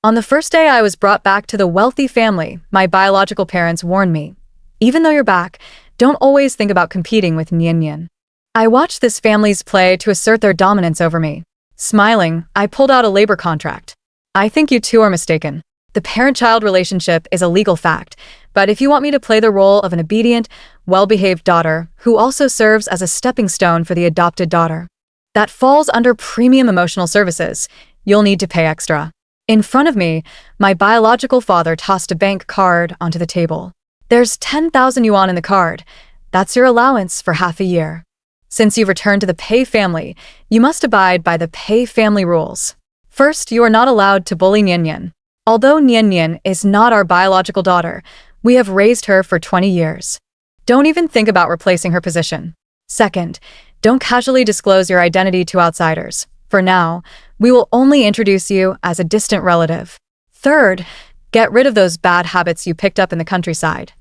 On the first day I was brought back to the wealthy family, my biological parents warned me, even though you're back, don't always think about competing with Nian. I watched this family's play to assert their dominance over me. Smiling, I pulled out a labor contract. I think you two are mistaken. The parent-child relationship is a legal fact, but if you want me to play the role of an obedient, well-behaved daughter who also serves as a stepping stone for the adopted daughter, that falls under premium emotional services, you'll need to pay extra. In front of me, my biological father tossed a bank card onto the table. There's 10,000 yuan in the card. That's your allowance for half a year. Since you've returned to the Pei family, you must abide by the Pei family rules. First, you are not allowed to bully Nian. Although Nian is not our biological daughter, we have raised her for 20 years. Don't even think about replacing her position. Second, don't casually disclose your identity to outsiders. For now, we will only introduce you as a distant relative. Third, get rid of those bad habits you picked up in the countryside.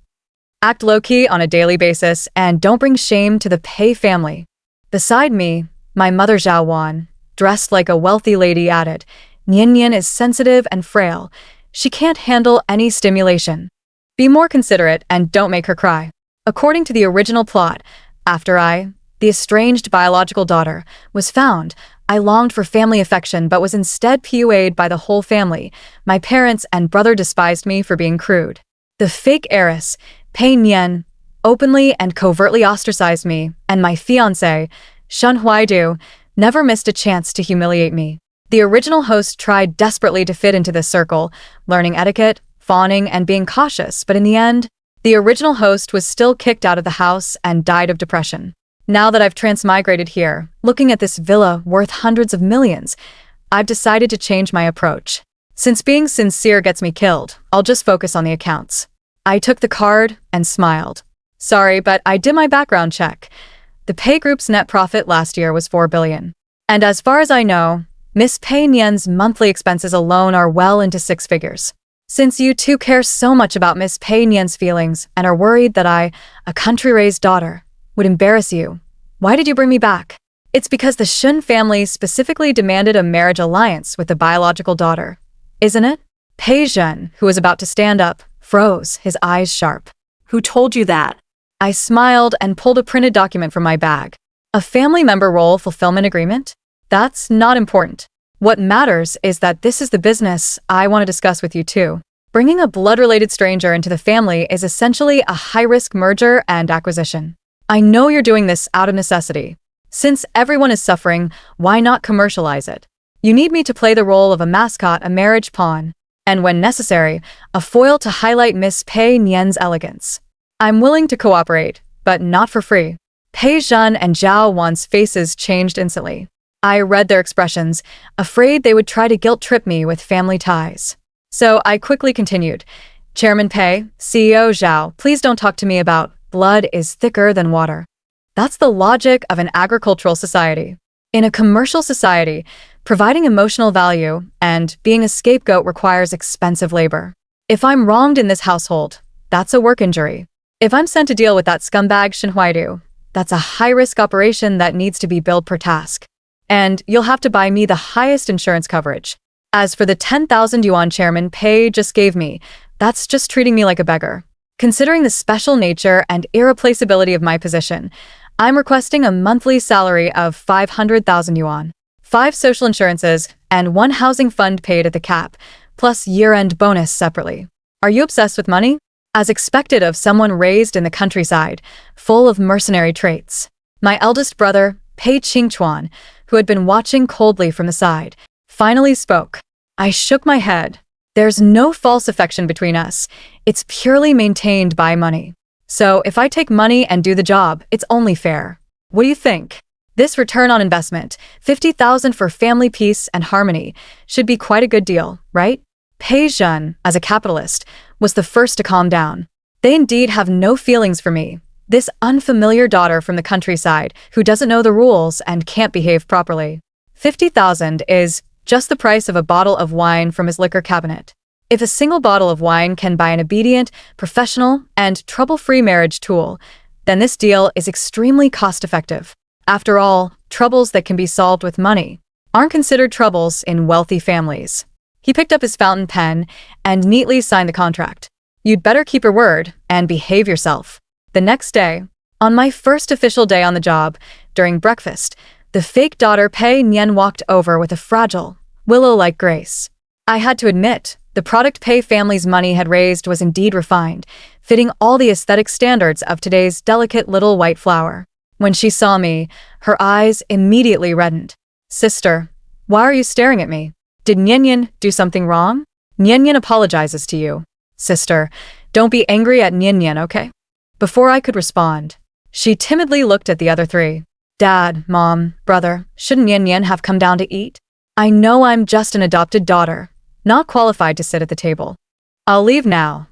Act low-key on a daily basis and don't bring shame to the Pei family. Beside me, my mother Zhao Wan, dressed like a wealthy lady, added, Nian is sensitive and frail. She can't handle any stimulation. Be more considerate and don't make her cry. According to the original plot, after the estranged biological daughter, was found, I longed for family affection but was instead PUA'd by the whole family. My parents and brother despised me for being crude. The fake heiress, Pei Nian, openly and covertly ostracized me, and my fiancé, Shun Huaidu, never missed a chance to humiliate me. The original host tried desperately to fit into this circle, learning etiquette, fawning, and being cautious, but in the end, the original host was still kicked out of the house and died of depression. Now that I've transmigrated here, looking at this villa worth hundreds of millions, I've decided to change my approach. Since being sincere gets me killed, I'll just focus on the accounts. I took the card and smiled. Sorry, but I did my background check. The Pei Group's net profit last year was 4 billion. And as far as I know, Miss Pei Nian's monthly expenses alone are well into 6 figures. Since you two care so much about Miss Pei Nian's feelings and are worried that I, a country-raised daughter, would embarrass you, why did you bring me back? It's because the Shun family specifically demanded a marriage alliance with the biological daughter, isn't it? Pei Zhen, who was about to stand up, froze, his eyes sharp. Who told you that? I smiled and pulled a printed document from my bag. A family member role fulfillment agreement? That's not important. What matters is that this is the business I want to discuss with you too. Bringing a blood-related stranger into the family is essentially a high-risk merger and acquisition. I know you're doing this out of necessity. Since everyone is suffering, why not commercialize it? You need me to play the role of a mascot, a marriage pawn, and when necessary, a foil to highlight Miss Pei Nian's elegance. I'm willing to cooperate, but not for free. Pei Zhen and Zhao Wan's faces changed instantly. I read their expressions, afraid they would try to guilt-trip me with family ties. So I quickly continued, Chairman Pei, CEO Zhao, please don't talk to me about blood is thicker than water. That's the logic of an agricultural society. In a commercial society, providing emotional value and being a scapegoat requires expensive labor. If I'm wronged in this household, that's a work injury. If I'm sent to deal with that scumbag Shen Huaidu, that's a high-risk operation that needs to be billed per task. And you'll have to buy me the highest insurance coverage. As for the 10,000 yuan Chairman Pei just gave me, that's just treating me like a beggar. Considering the special nature and irreplaceability of my position, I'm requesting a monthly salary of 500,000 yuan, 5 social insurances, and 1 housing fund paid at the cap, plus year-end bonus separately. Are you obsessed with money? As expected of someone raised in the countryside, full of mercenary traits. My eldest brother, Pei Qingchuan, who had been watching coldly from the side, finally spoke. I shook my head. There's no false affection between us. It's purely maintained by money. So if I take money and do the job, it's only fair. What do you think? This return on investment, 50,000 for family peace and harmony, should be quite a good deal, right? Pei Zhen, as a capitalist, was the first to calm down. They indeed have no feelings for me. This unfamiliar daughter from the countryside who doesn't know the rules and can't behave properly. 50,000 is just the price of a bottle of wine from his liquor cabinet. If a single bottle of wine can buy an obedient, professional, and trouble-free marriage tool, then this deal is extremely cost-effective. After all, troubles that can be solved with money aren't considered troubles in wealthy families. He picked up his fountain pen and neatly signed the contract. You'd better keep your word and behave yourself. The next day, on my first official day on the job, during breakfast, the fake daughter Pei Nian walked over with a fragile, willow-like grace. I had to admit, the product Pei family's money had raised was indeed refined, fitting all the aesthetic standards of today's delicate little white flower. When she saw me, her eyes immediately reddened. Sister, why are you staring at me? Did Nian do something wrong? Nian apologizes to you. Sister, don't be angry at Nian, okay? Before I could respond, she timidly looked at the other three. Dad, Mom, brother, shouldn't Nian have come down to eat? I know I'm just an adopted daughter, not qualified to sit at the table. I'll leave now.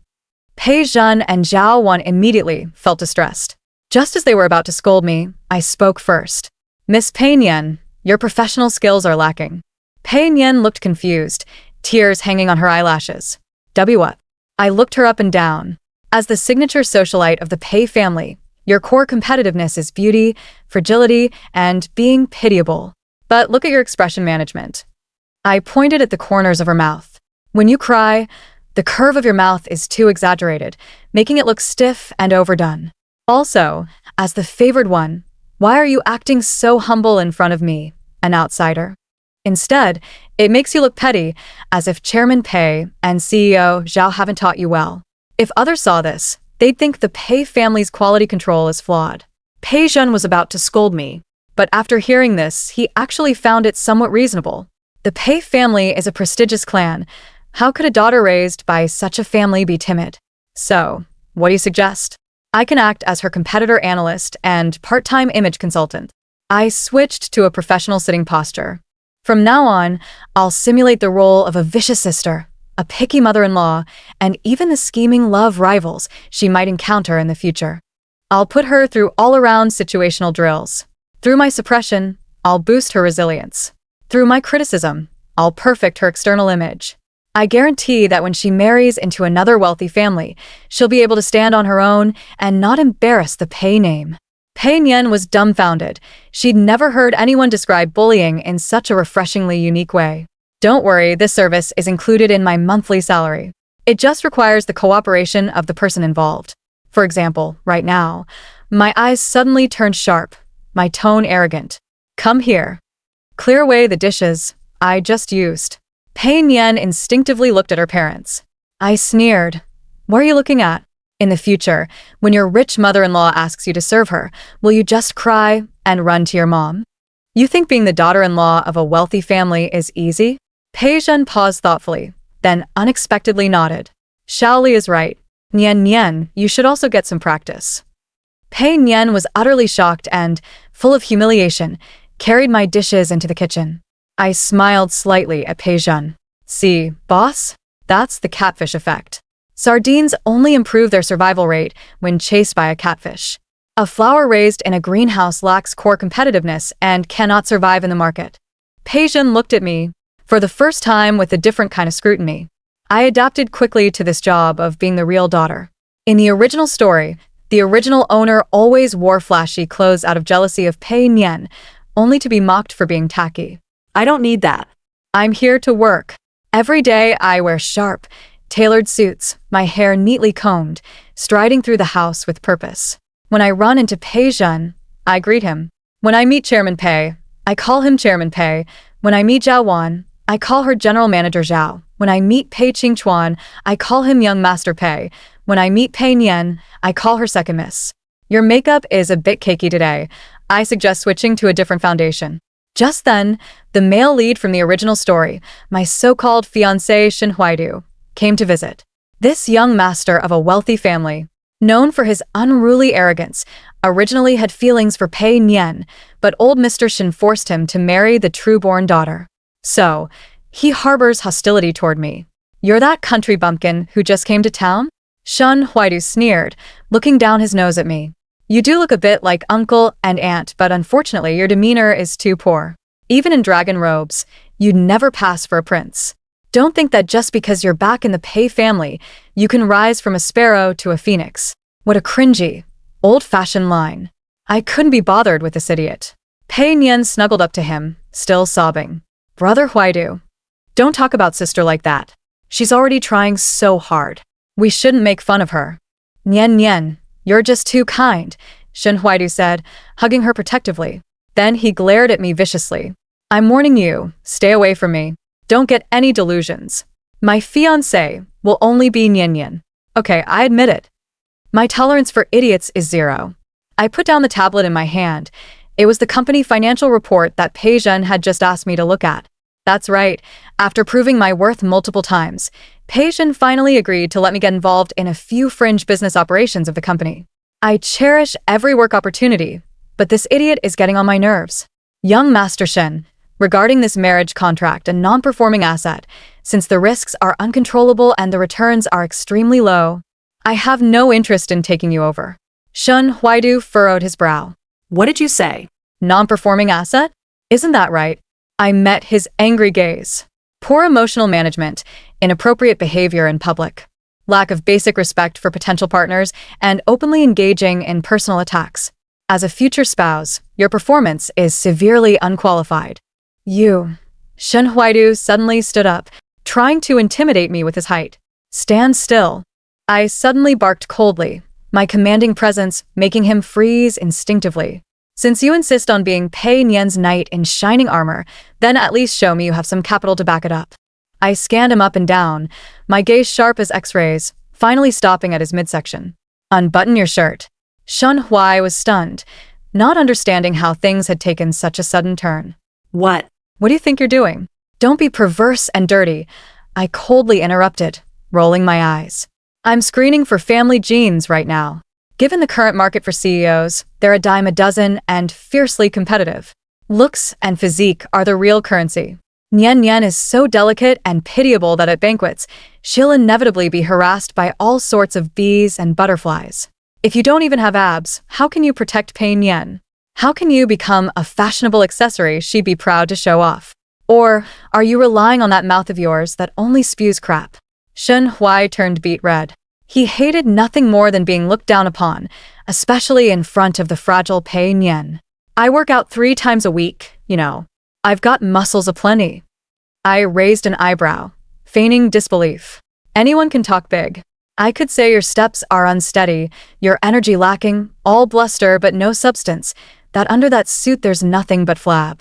Pei Zhen and Zhao Wan immediately felt distressed. Just as they were about to scold me, I spoke first. Miss Pei Nian, your professional skills are lacking. Pei Nian looked confused, tears hanging on her eyelashes. What? I looked her up and down. As the signature socialite of the Pei family, your core competitiveness is beauty, fragility, and being pitiable. But look at your expression management. I pointed at the corners of her mouth. When you cry, the curve of your mouth is too exaggerated, making it look stiff and overdone. Also, as the favored one, why are you acting so humble in front of me, an outsider? Instead, it makes you look petty, as if Chairman Pei and CEO Zhao haven't taught you well. If others saw this, they'd think the Pei family's quality control is flawed. Pei Zhen was about to scold me, but after hearing this, he actually found it somewhat reasonable. The Pei family is a prestigious clan. How could a daughter raised by such a family be timid? So, what do you suggest? I can act as her competitor analyst and part-time image consultant. I switched to a professional sitting posture. From now on, I'll simulate the role of a vicious sister, a picky mother-in-law, and even the scheming love rivals she might encounter in the future. I'll put her through all-around situational drills. Through my suppression, I'll boost her resilience. Through my criticism, I'll perfect her external image. I guarantee that when she marries into another wealthy family, she'll be able to stand on her own and not embarrass the Pei name. Pei Nian was dumbfounded. She'd never heard anyone describe bullying in such a refreshingly unique way. Don't worry, this service is included in my monthly salary. It just requires the cooperation of the person involved. For example, right now, my eyes suddenly turned sharp, my tone arrogant. Come here. Clear away the dishes I just used. Pei Nian instinctively looked at her parents. I sneered. What are you looking at? In the future, when your rich mother-in-law asks you to serve her, will you just cry and run to your mom? You think being the daughter-in-law of a wealthy family is easy? Pei Zhen paused thoughtfully, then unexpectedly nodded. Shaoli is right. Nian, you should also get some practice. Pei Nian was utterly shocked and, full of humiliation, carried my dishes into the kitchen. I smiled slightly at Pei Zhen. See, boss? That's the catfish effect. Sardines only improve their survival rate when chased by a catfish. A flower raised in a greenhouse lacks core competitiveness and cannot survive in the market. Pei Zhen looked at me, for the first time with a different kind of scrutiny. I adapted quickly to this job of being the real daughter. In the original story, the original owner always wore flashy clothes out of jealousy of Pei Nian, only to be mocked for being tacky. I don't need that. I'm here to work. Every day I wear sharp, tailored suits, my hair neatly combed, striding through the house with purpose. When I run into Pei Zhen, I greet him. When I meet Chairman Pei, I call him Chairman Pei. When I meet Zhao Wan, I call her General Manager Zhao. When I meet Pei Qingchuan, I call him Young Master Pei. When I meet Pei Nian, I call her Second Miss. Your makeup is a bit cakey today. I suggest switching to a different foundation. Just then, the male lead from the original story, my so-called fiancé Shin Huaidu, came to visit. This young master of a wealthy family, known for his unruly arrogance, originally had feelings for Pei Nian, but old Mr. Shin forced him to marry the true-born daughter. So, he harbors hostility toward me. You're that country bumpkin who just came to town? Shin Huaidu sneered, looking down his nose at me. You do look a bit like uncle and aunt, but unfortunately your demeanor is too poor. Even in dragon robes, you'd never pass for a prince. Don't think that just because you're back in the Pei family, you can rise from a sparrow to a phoenix. What a cringy, old-fashioned line. I couldn't be bothered with this idiot. Pei Nian snuggled up to him, still sobbing. Brother Huaidu, Don't talk about sister like that. She's already trying so hard. We shouldn't make fun of her. Nian Nian, you're just too kind, Shen Huaidu said, hugging her protectively. Then he glared at me viciously. I'm warning you, stay away from me. Don't get any delusions. My fiancé will only be Nian Nian. Okay, I admit it. My tolerance for idiots is 0. I put down the tablet in my hand. It was the company financial report that Pei Zhen had just asked me to look at. That's right. After proving my worth multiple times, Pei Zhen finally agreed to let me get involved in a few fringe business operations of the company. I cherish every work opportunity, but this idiot is getting on my nerves. Young Master Shen, regarding this marriage contract a non-performing asset, since the risks are uncontrollable and the returns are extremely low, I have no interest in taking you over. Shen Huaidu furrowed his brow. What did you say? Non-performing asset? Isn't that right? I met his angry gaze. Poor emotional management, inappropriate behavior in public, lack of basic respect for potential partners, and openly engaging in personal attacks. As a future spouse, your performance is severely unqualified. You. Shen Huaidu suddenly stood up, trying to intimidate me with his height. Stand still. I suddenly barked coldly, my commanding presence making him freeze instinctively. Since you insist on being Pei Nian's knight in shining armor, then at least show me you have some capital to back it up. I scanned him up and down, my gaze sharp as X-rays, finally stopping at his midsection. Unbutton your shirt. Shen Hui was stunned, not understanding how things had taken such a sudden turn. What? What do you think you're doing? Don't be perverse and dirty, I coldly interrupted, rolling my eyes. I'm screening for family genes right now. Given the current market for CEOs, they're a dime a dozen and fiercely competitive. Looks and physique are the real currency. Nian Nian is so delicate and pitiable that at banquets, she'll inevitably be harassed by all sorts of bees and butterflies. If you don't even have abs, how can you protect Pei Nian? How can you become a fashionable accessory she'd be proud to show off? Or are you relying on that mouth of yours that only spews crap? Shen Hui turned beet red. He hated nothing more than being looked down upon, especially in front of the fragile Pei Nian. I work out 3 times a week, you know. I've got muscles aplenty. I raised an eyebrow, feigning disbelief. Anyone can talk big. I could say your steps are unsteady, your energy lacking, all bluster but no substance, that under that suit there's nothing but flab.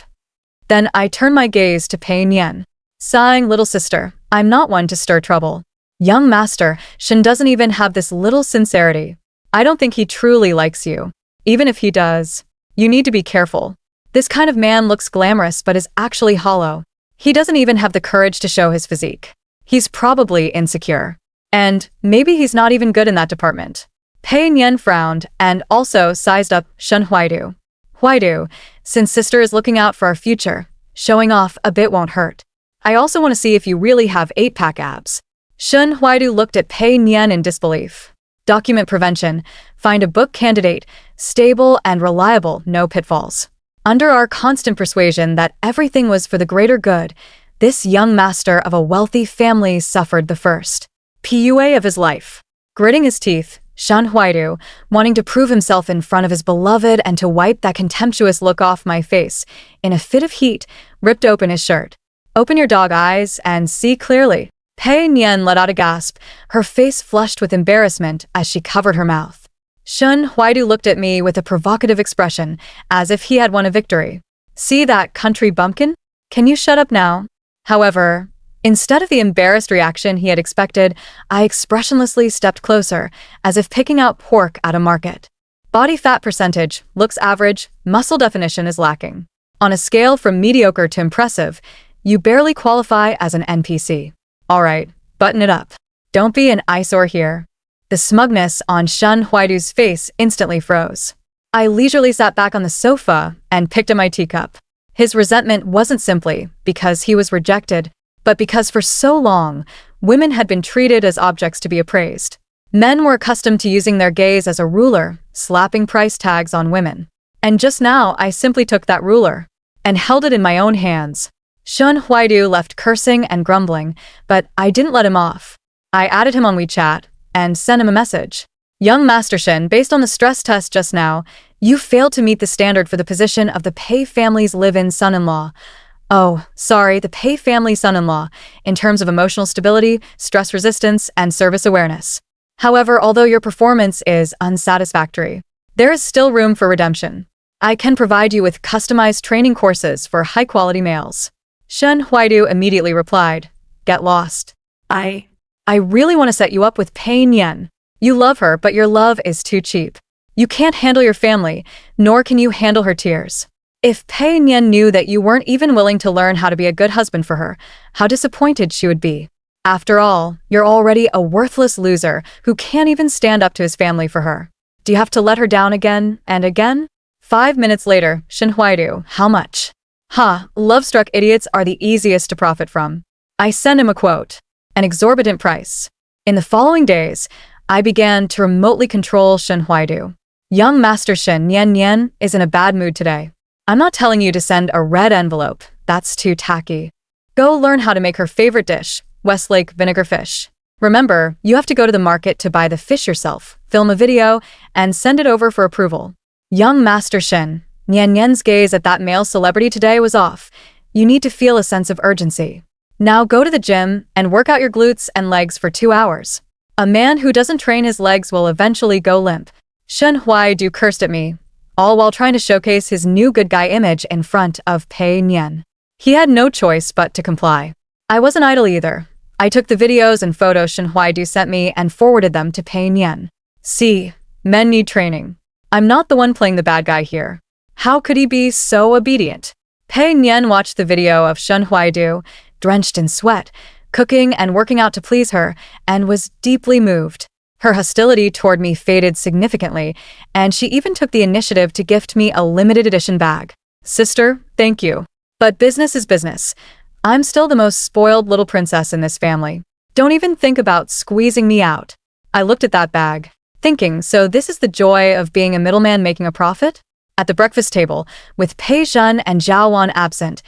Then I turned my gaze to Pei Nian. Sighing, little sister, I'm not one to stir trouble. Young master, Shen doesn't even have this little sincerity. I don't think he truly likes you. Even if he does, you need to be careful. This kind of man looks glamorous but is actually hollow. He doesn't even have the courage to show his physique. He's probably insecure. And maybe he's not even good in that department. Pei Nian frowned and also sized up Shen Huaidu. Huaidu, since sister is looking out for our future, showing off a bit won't hurt. I also want to see if you really have 8-pack abs. Shen Huaidu looked at Pei Nian in disbelief. Document prevention. Find a book candidate, stable and reliable, no pitfalls. Under our constant persuasion that everything was for the greater good, this young master of a wealthy family suffered the first PUA of his life. Gritting his teeth, Shen Huaidu, wanting to prove himself in front of his beloved and to wipe that contemptuous look off my face, in a fit of heat, ripped open his shirt. Open your dog eyes and see clearly. Pei Nian let out a gasp, her face flushed with embarrassment as she covered her mouth. Shen Huaidu looked at me with a provocative expression, as if he had won a victory. See that country bumpkin? Can you shut up now? However, instead of the embarrassed reaction he had expected, I expressionlessly stepped closer, as if picking out pork at a market. Body fat percentage, looks average, muscle definition is lacking. On a scale from mediocre to impressive, you barely qualify as an NPC. All right, button it up. Don't be an eyesore here. The smugness on Shen Huaidu's face instantly froze. I leisurely sat back on the sofa and picked at my teacup. His resentment wasn't simply because he was rejected, but because for so long, women had been treated as objects to be appraised. Men were accustomed to using their gaze as a ruler, slapping price tags on women. And just now, I simply took that ruler and held it in my own hands. Shen Huaidu left cursing and grumbling, but I didn't let him off. I added him on WeChat and sent him a message. Young Master Shen, based on the stress test just now, you failed to meet the standard for the position of the Pei family's live-in son-in-law. Oh, sorry, the Pei family son-in-law, in terms of emotional stability, stress resistance, and service awareness. However, although your performance is unsatisfactory, there is still room for redemption. I can provide you with customized training courses for high-quality males. Shen Huaidu immediately replied, "Get lost. I really want to set you up with Pei Nian. You love her, but your love is too cheap. You can't handle your family, nor can you handle her tears. If Pei Nian knew that you weren't even willing to learn how to be a good husband for her, how disappointed she would be. After all, you're already a worthless loser who can't even stand up to his family for her. Do you have to let her down again and again?" 5 minutes later, Shen Huaidu, "How much?" Love-struck idiots are the easiest to profit from. I sent him a quote. An exorbitant price. In the following days, I began to remotely control Shen Huaidu. Young Master Shen Nian is in a bad mood today. I'm not telling you to send a red envelope. That's too tacky. Go learn how to make her favorite dish, Westlake vinegar fish. Remember, you have to go to the market to buy the fish yourself, film a video, and send it over for approval. Young Master Shen Nian's gaze at that male celebrity today was off. You need to feel a sense of urgency. Now go to the gym and work out your glutes and legs for 2 hours. A man who doesn't train his legs will eventually go limp. Shen Huaidu cursed at me, all while trying to showcase his new good guy image in front of Pei Nian. He had no choice but to comply. I wasn't idle either. I took the videos and photos Shen Huaidu sent me and forwarded them to Pei Nian. See, men need training. I'm not the one playing the bad guy here. How could he be so obedient? Pei Nian watched the video of Shen Huaidu, drenched in sweat, cooking and working out to please her, and was deeply moved. Her hostility toward me faded significantly, and she even took the initiative to gift me a limited edition bag. "Sister, thank you. But business is business. I'm still the most spoiled little princess in this family. Don't even think about squeezing me out." I looked at that bag, thinking, so this is the joy of being a middleman making a profit? At the breakfast table, with Pei Zhen and Zhao Wan absent,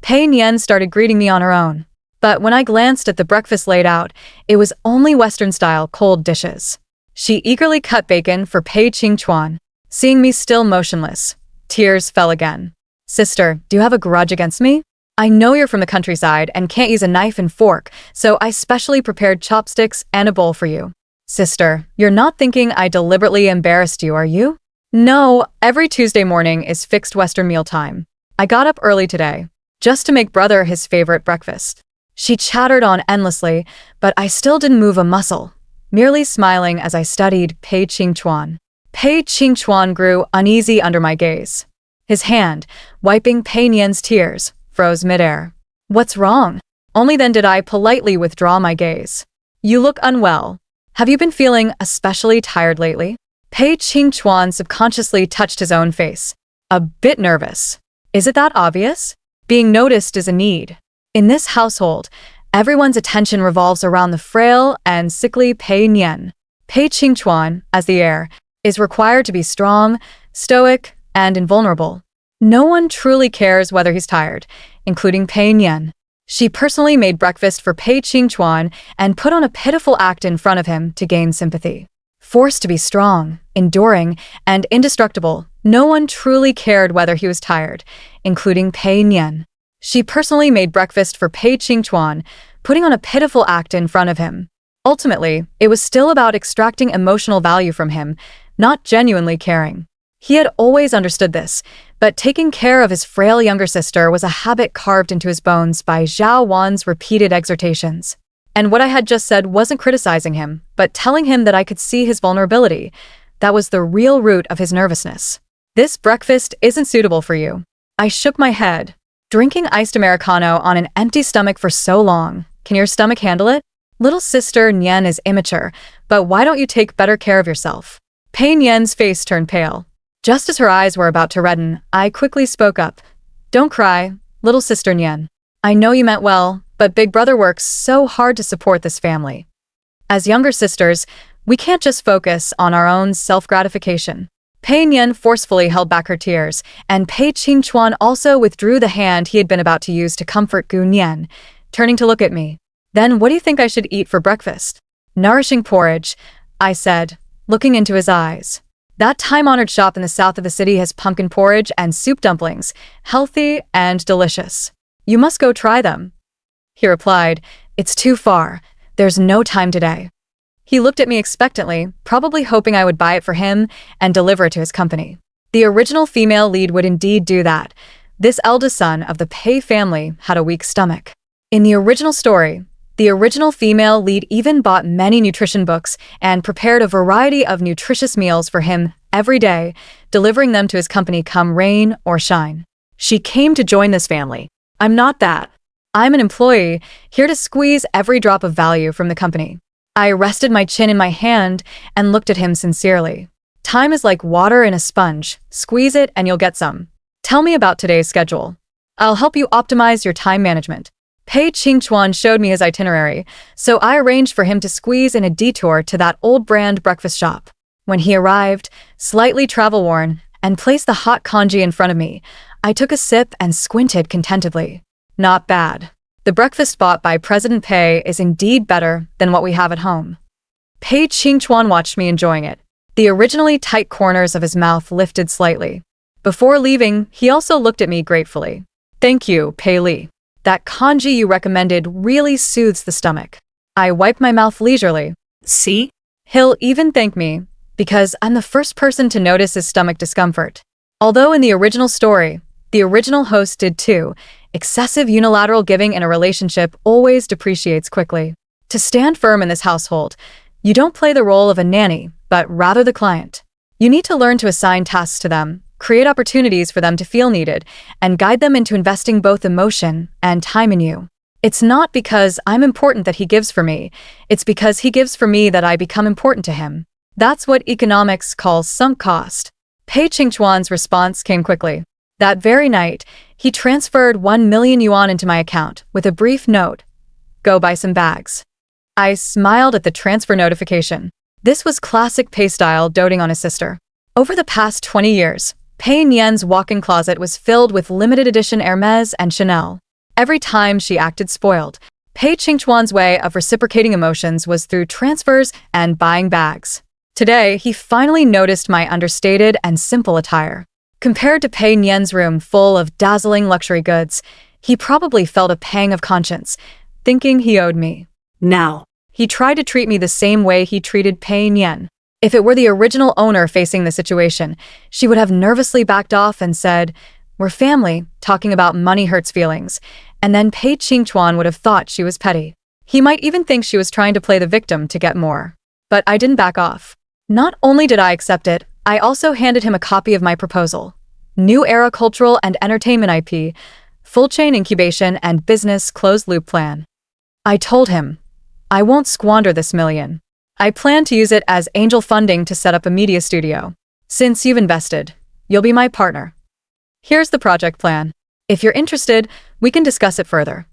Pei Nian started greeting me on her own. But when I glanced at the breakfast laid out, it was only Western-style cold dishes. She eagerly cut bacon for Pei Qingchuan. Seeing me still motionless, tears fell again. "Sister, do you have a grudge against me? I know you're from the countryside and can't use a knife and fork, so I specially prepared chopsticks and a bowl for you." "Sister, you're not thinking I deliberately embarrassed you, are you?" "No, every Tuesday morning is fixed Western mealtime. I got up early today, just to make brother his favorite breakfast." She chattered on endlessly, but I still didn't move a muscle, merely smiling as I studied Pei Qingchuan. Pei Qingchuan grew uneasy under my gaze. His hand, wiping Pei Nian's tears, froze midair. "What's wrong?" Only then did I politely withdraw my gaze. "You look unwell. Have you been feeling especially tired lately?" Pei Qingchuan subconsciously touched his own face. "A bit nervous. Is it that obvious? Being noticed is a need. In this household, everyone's attention revolves around the frail and sickly Pei Nian. Pei Qingchuan, as the heir, is required to be strong, stoic, and invulnerable. No one truly cares whether he's tired, including Pei Nian. She personally made breakfast for Pei Qingchuan and put on a pitiful act in front of him to gain sympathy. Forced to be strong, enduring, and indestructible, no one truly cared whether he was tired, including Pei Nian. She personally made breakfast for Pei Qingchuan, putting on a pitiful act in front of him. Ultimately, it was still about extracting emotional value from him, not genuinely caring. He had always understood this, but taking care of his frail younger sister was a habit carved into his bones by Zhao Wan's repeated exhortations. And what I had just said wasn't criticizing him, but telling him that I could see his vulnerability. That was the real root of his nervousness. "This breakfast isn't suitable for you." I shook my head. "Drinking iced Americano on an empty stomach for so long. Can your stomach handle it? Little sister Nian is immature, but why don't you take better care of yourself?" Pei Nian's face turned pale. Just as her eyes were about to redden, I quickly spoke up. "Don't cry, little sister Nian. I know you meant well, but Big Brother works so hard to support this family. As younger sisters, we can't just focus on our own self-gratification." Pei Nian forcefully held back her tears, and Pei Qingchuan also withdrew the hand he had been about to use to comfort Gu Nian, turning to look at me. "Then what do you think I should eat for breakfast?" "Nourishing porridge," I said, looking into his eyes. "That time-honored shop in the south of the city has pumpkin porridge and soup dumplings, healthy and delicious." You must go try them. He replied, "It's too far. There's no time today." He looked at me expectantly, probably hoping I would buy it for him and deliver it to his company. The original female lead would indeed do that. This eldest son of the Pei family had a weak stomach. In the original story, the original female lead even bought many nutrition books and prepared a variety of nutritious meals for him every day, delivering them to his company come rain or shine. She came to join this family. I'm not that. I'm an employee, here to squeeze every drop of value from the company. I rested my chin in my hand and looked at him sincerely. Time is like water in a sponge. Squeeze it and you'll get some. Tell me about today's schedule. I'll help you optimize your time management. Pei Qingchuan showed me his itinerary, so I arranged for him to squeeze in a detour to that old brand breakfast shop. When he arrived, slightly travel-worn, and placed the hot congee in front of me, I took a sip and squinted contentedly. Not bad. The breakfast bought by President Pei is indeed better than what we have at home. Pei Qingchuan watched me enjoying it. The originally tight corners of his mouth lifted slightly. Before leaving, he also looked at me gratefully. Thank you, Pei Li. That congee you recommended really soothes the stomach. I wiped my mouth leisurely. See? He'll even thank me, because I'm the first person to notice his stomach discomfort. Although in the original story, the original host did too, excessive unilateral giving in a relationship always depreciates quickly. To stand firm in this household, you don't play the role of a nanny, but rather the client. You need to learn to assign tasks to them, create opportunities for them to feel needed, and guide them into investing both emotion and time in you. It's not because I'm important that he gives for me, it's because he gives for me that I become important to him. That's what economics calls sunk cost. Pei Qingchuan's response came quickly. That very night, he transferred 1 million yuan into my account with a brief note. Go buy some bags. I smiled at the transfer notification. This was classic Pei style doting on his sister. Over the past 20 years, Pei Nian's walk-in closet was filled with limited edition Hermes and Chanel. Every time she acted spoiled, Pei Qingchuan's way of reciprocating emotions was through transfers and buying bags. Today, he finally noticed my understated and simple attire. Compared to Pei Nian's room full of dazzling luxury goods, he probably felt a pang of conscience, thinking he owed me. Now, he tried to treat me the same way he treated Pei Nian. If it were the original owner facing the situation, she would have nervously backed off and said, "We're family, talking about money hurts feelings," and then Pei Qingchuan would have thought she was petty. He might even think she was trying to play the victim to get more. But I didn't back off. Not only did I accept it, I also handed him a copy of my proposal. New era cultural and entertainment IP, full chain incubation and business closed-loop plan. I told him, I won't squander this million. I plan to use it as angel funding to set up a media studio. Since you've invested, you'll be my partner. Here's the project plan. If you're interested, we can discuss it further.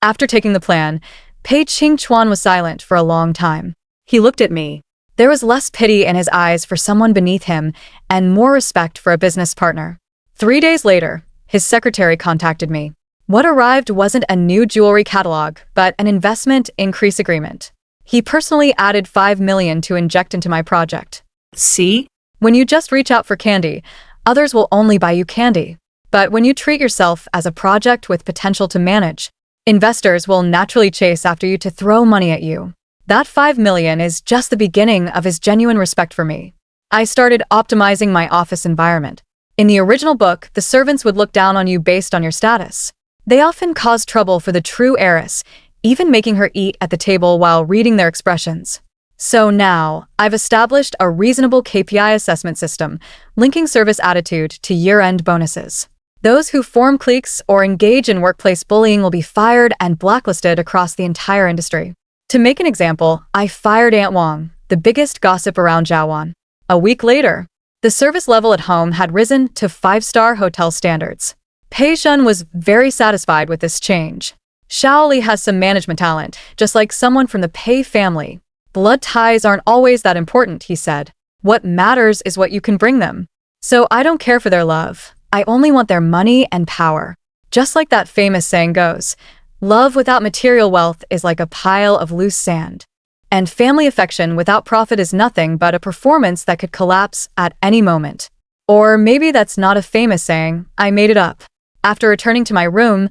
After taking the plan, Pei Qingchuan was silent for a long time. He looked at me. There was less pity in his eyes for someone beneath him and more respect for a business partner. 3 days later, his secretary contacted me. What arrived wasn't a new jewelry catalog, but an investment increase agreement. He personally added 5 million to inject into my project. See? When you just reach out for candy, others will only buy you candy. But when you treat yourself as a project with potential to manage, investors will naturally chase after you to throw money at you. That 5 million is just the beginning of his genuine respect for me. I started optimizing my office environment. In the original book, the servants would look down on you based on your status. They often caused trouble for the true heiress, even making her eat at the table while reading their expressions. So now, I've established a reasonable KPI assessment system, linking service attitude to year-end bonuses. Those who form cliques or engage in workplace bullying will be fired and blacklisted across the entire industry. To make an example, I fired Aunt Wang, the biggest gossip around Jiawan. A week later, the service level at home had risen to 5-star hotel standards. Pei Shun was very satisfied with this change. Shaoli has some management talent, just like someone from the Pei family. Blood ties aren't always that important, he said. What matters is what you can bring them. So I don't care for their love. I only want their money and power. Just like that famous saying goes, love without material wealth is like a pile of loose sand. And family affection without profit is nothing but a performance that could collapse at any moment. Or maybe that's not a famous saying, I made it up. After returning to my room,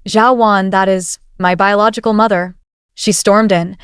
Zhao Wan, that is, my biological mother. She stormed in.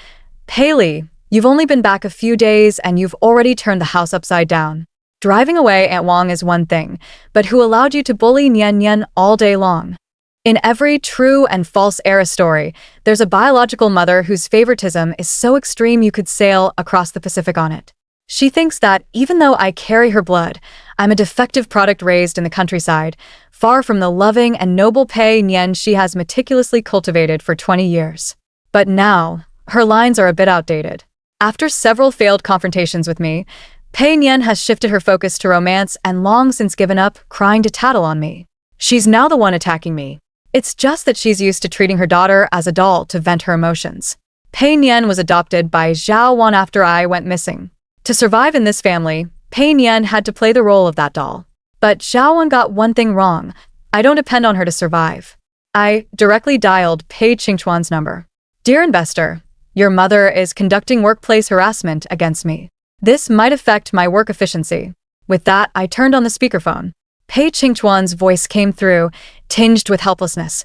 Pei, you've only been back a few days and you've already turned the house upside down. Driving away Aunt Wang is one thing, but who allowed you to bully Nian Nian all day long? In every true and false heiress story, there's a biological mother whose favoritism is so extreme you could sail across the Pacific on it. She thinks that even though I carry her blood, I'm a defective product raised in the countryside, far from the loving and noble Pei Nian she has meticulously cultivated for 20 years. But now, her lines are a bit outdated. After several failed confrontations with me, Pei Nian has shifted her focus to romance and long since given up crying to tattle on me. She's now the one attacking me. It's just that she's used to treating her daughter as a doll to vent her emotions. Pei Nian was adopted by Zhao Wan after I went missing. To survive in this family, Pei Nian had to play the role of that doll. But Zhao Wan got one thing wrong. I don't depend on her to survive. I directly dialed Pei Qingchuan's number. Dear investor, your mother is conducting workplace harassment against me. This might affect my work efficiency. With that, I turned on the speakerphone. Pei Qingchuan's voice came through, tinged with helplessness.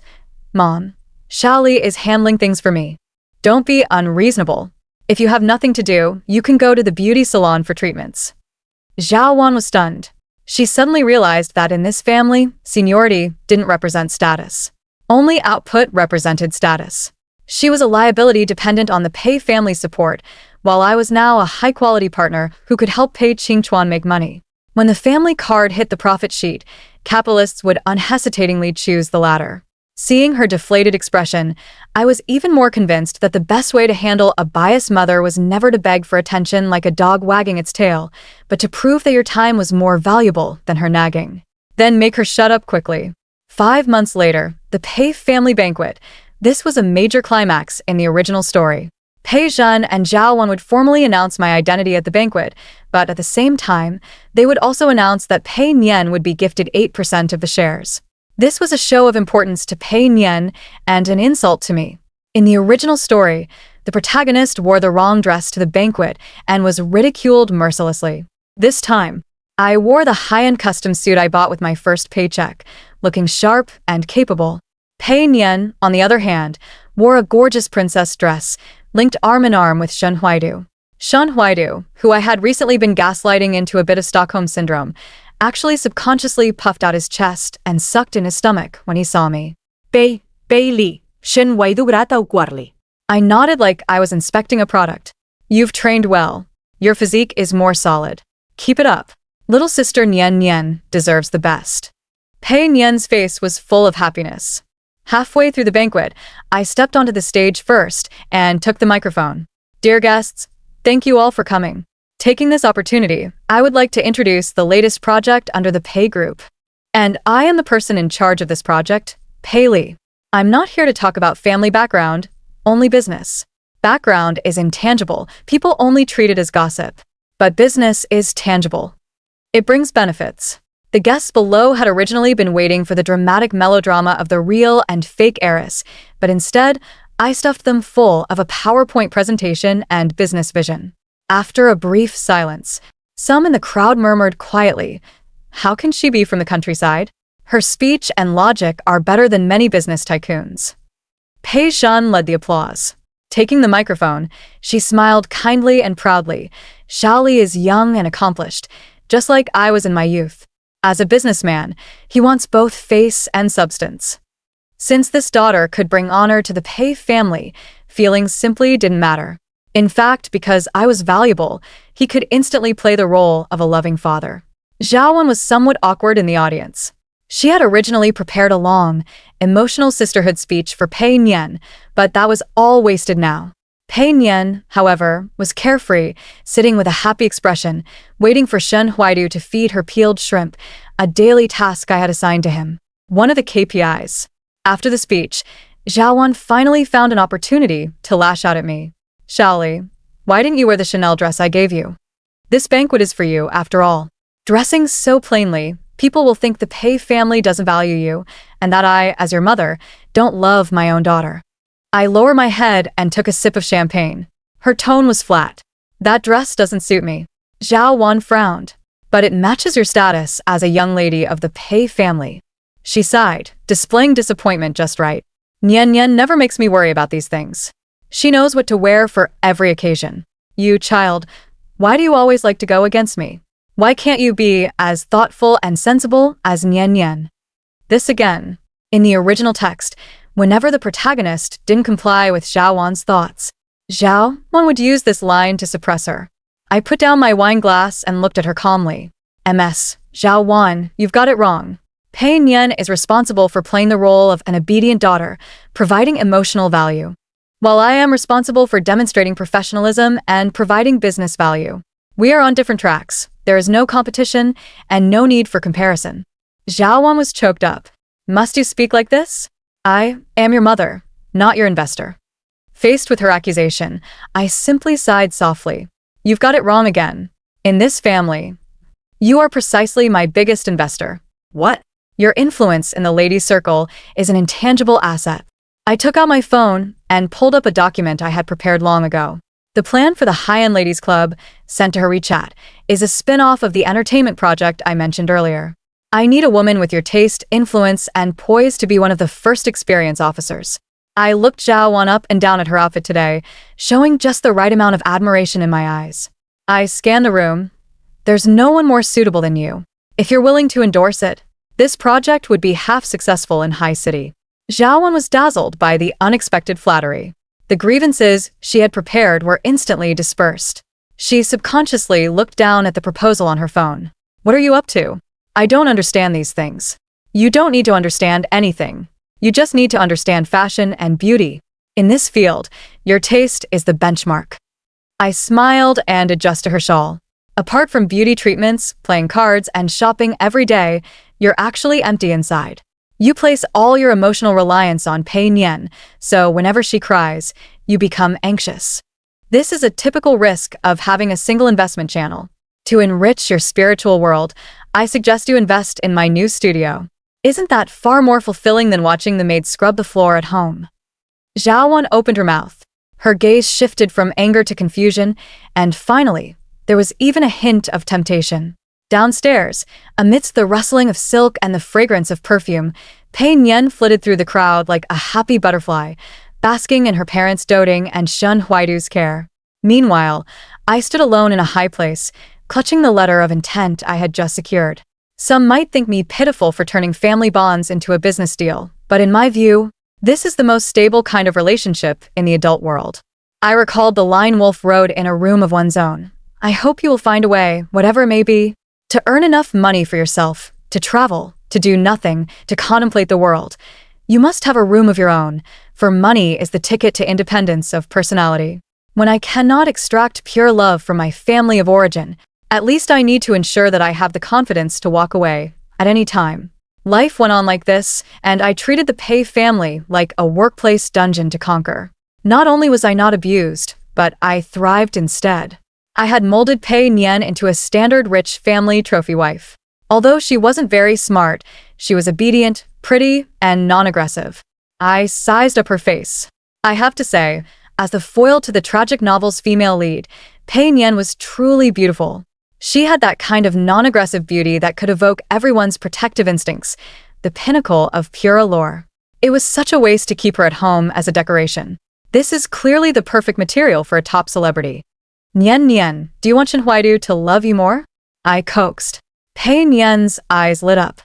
Mom, Xiaoli is handling things for me. Don't be unreasonable. If you have nothing to do, you can go to the beauty salon for treatments. Zhao Wan was stunned. She suddenly realized that in this family, seniority didn't represent status. Only output represented status. She was a liability dependent on the Pei family's support, while I was now a high-quality partner who could help Pei Qingchuan make money. When the family card hit the profit sheet, capitalists would unhesitatingly choose the latter. Seeing her deflated expression, I was even more convinced that the best way to handle a biased mother was never to beg for attention like a dog wagging its tail, but to prove that your time was more valuable than her nagging. Then make her shut up quickly. 5 months later, the Pei family banquet. This was a major climax in the original story. Pei Zhen and Zhao Wan would formally announce my identity at the banquet, but at the same time, they would also announce that Pei Nian would be gifted 8% of the shares. This was a show of importance to Pei Nian and an insult to me. In the original story, the protagonist wore the wrong dress to the banquet and was ridiculed mercilessly. This time, I wore the high-end custom suit I bought with my first paycheck, looking sharp and capable. Pei Nian, on the other hand, wore a gorgeous princess dress, linked arm in arm with Shen Huaidu. Shen Huaidu, who I had recently been gaslighting into a bit of Stockholm Syndrome, actually subconsciously puffed out his chest and sucked in his stomach when he saw me. Bailey, Shen Huaidu grata uguarli. I nodded like I was inspecting a product. You've trained well. Your physique is more solid. Keep it up. Little sister Nian Nian deserves the best. Pei Nian's face was full of happiness. Halfway through the banquet, I stepped onto the stage first and took the microphone. Dear guests, thank you all for coming. Taking this opportunity, I would like to introduce the latest project under the Pei Group. And I am the person in charge of this project, Pei Li. I'm not here to talk about family background, only business. Background is intangible, people only treat it as gossip. But business is tangible. It brings benefits. The guests below had originally been waiting for the dramatic melodrama of the real and fake heiress, but instead, I stuffed them full of a PowerPoint presentation and business vision. After a brief silence, some in the crowd murmured quietly, "How can she be from the countryside? Her speech and logic are better than many business tycoons." Pei Zhen led the applause. Taking the microphone, she smiled kindly and proudly. Xiaoli is young and accomplished, just like I was in my youth. As a businessman, he wants both face and substance. Since this daughter could bring honor to the Pei family, feelings simply didn't matter. In fact, because I was valuable, he could instantly play the role of a loving father. Zhao Wan was somewhat awkward in the audience. She had originally prepared a long, emotional sisterhood speech for Pei Nian, but that was all wasted now. Pei Nian, however, was carefree, sitting with a happy expression, waiting for Shen Huaidu to feed her peeled shrimp, a daily task I had assigned to him. One of the KPIs. After the speech, Zhao Wan finally found an opportunity to lash out at me. Xiaoli, why didn't you wear the Chanel dress I gave you? This banquet is for you, after all. Dressing so plainly, people will think the Pei family doesn't value you, and that I, as your mother, don't love my own daughter. I lowered my head and took a sip of champagne. Her tone was flat. That dress doesn't suit me. Zhao Wan frowned. But it matches your status as a young lady of the Pei family. She sighed, displaying disappointment just right. Nian Nian never makes me worry about these things. She knows what to wear for every occasion. You, child, why do you always like to go against me? Why can't you be as thoughtful and sensible as Nian Nian? This again. In the original text, whenever the protagonist didn't comply with Zhao Wan's thoughts, Zhao Wan would use this line to suppress her. I put down my wine glass and looked at her calmly. MS, Zhao Wan, you've got it wrong. Pei Nian is responsible for playing the role of an obedient daughter, providing emotional value, while I am responsible for demonstrating professionalism and providing business value. We are on different tracks. There is no competition and no need for comparison. Zhao Wan was choked up. Must you speak like this? I am your mother, not your investor. Faced with her accusation, I simply sighed softly. You've got it wrong again. In this family, you are precisely my biggest investor. What? Your influence in the ladies' circle is an intangible asset. I took out my phone and pulled up a document I had prepared long ago. The plan for the high-end ladies' club, sent to her WeChat, is a spin-off of the entertainment project I mentioned earlier. I need a woman with your taste, influence, and poise to be one of the first experience officers. I looked Zhao Wan up and down at her outfit today, showing just the right amount of admiration in my eyes. I scanned the room. There's no one more suitable than you. If you're willing to endorse it, this project would be half successful in High City. Zhao Wan was dazzled by the unexpected flattery. The grievances she had prepared were instantly dispersed. She subconsciously looked down at the proposal on her phone. What are you up to? I don't understand these things. You don't need to understand anything. You just need to understand fashion and beauty. In this field, your taste is the benchmark. I smiled and adjusted her shawl. Apart from beauty treatments, playing cards, and shopping every day, you're actually empty inside. You place all your emotional reliance on Pei Nian, so whenever she cries, you become anxious. This is a typical risk of having a single investment channel. To enrich your spiritual world, I suggest you invest in my new studio. Isn't that far more fulfilling than watching the maid scrub the floor at home? Zhao Wan opened her mouth. Her gaze shifted from anger to confusion, and finally, there was even a hint of temptation. Downstairs, amidst the rustling of silk and the fragrance of perfume, Pei Nian flitted through the crowd like a happy butterfly, basking in her parents' doting and Shun Huaidu's care. Meanwhile, I stood alone in a high place, clutching the letter of intent I had just secured. Some might think me pitiful for turning family bonds into a business deal, but in my view, this is the most stable kind of relationship in the adult world. I recalled the line Wolf wrote in A Room of One's Own. I hope you will find a way, whatever it may be, to earn enough money for yourself, to travel, to do nothing, to contemplate the world. You must have a room of your own, for money is the ticket to independence of personality. When I cannot extract pure love from my family of origin, at least I need to ensure that I have the confidence to walk away at any time. Life went on like this, and I treated the Pei family like a workplace dungeon to conquer. Not only was I not abused, but I thrived instead. I had molded Pei Nian into a standard rich family trophy wife. Although she wasn't very smart, she was obedient, pretty, and non-aggressive. I sized up her face. I have to say, as the foil to the tragic novel's female lead, Pei Nian was truly beautiful. She had that kind of non-aggressive beauty that could evoke everyone's protective instincts, the pinnacle of pure allure. It was such a waste to keep her at home as a decoration. This is clearly the perfect material for a top celebrity. Nian Nian, do you want Shen Huaidu to love you more? I coaxed. Pei Nian's eyes lit up.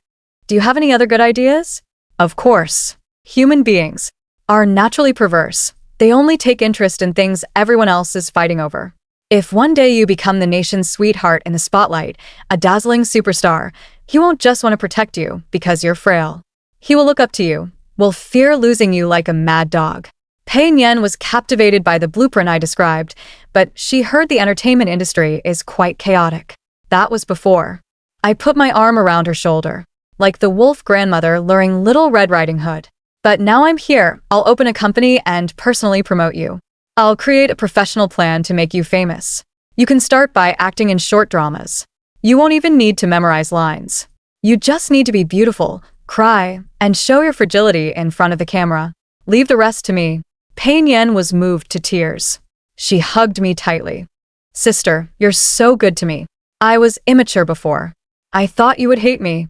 Do you have any other good ideas? Of course. Human beings are naturally perverse. They only take interest in things everyone else is fighting over. If one day you become the nation's sweetheart in the spotlight, a dazzling superstar, he won't just want to protect you because you're frail. He will look up to you, will fear losing you like a mad dog. Pei Nian was captivated by the blueprint I described, but she heard the entertainment industry is quite chaotic. That was before. I put my arm around her shoulder, like the wolf grandmother luring Little Red Riding Hood. But now I'm here, I'll open a company and personally promote you. I'll create a professional plan to make you famous. You can start by acting in short dramas. You won't even need to memorize lines. You just need to be beautiful, cry, and show your fragility in front of the camera. Leave the rest to me. Pei Nian was moved to tears. She hugged me tightly. Sister, you're so good to me. I was immature before. I thought you would hate me.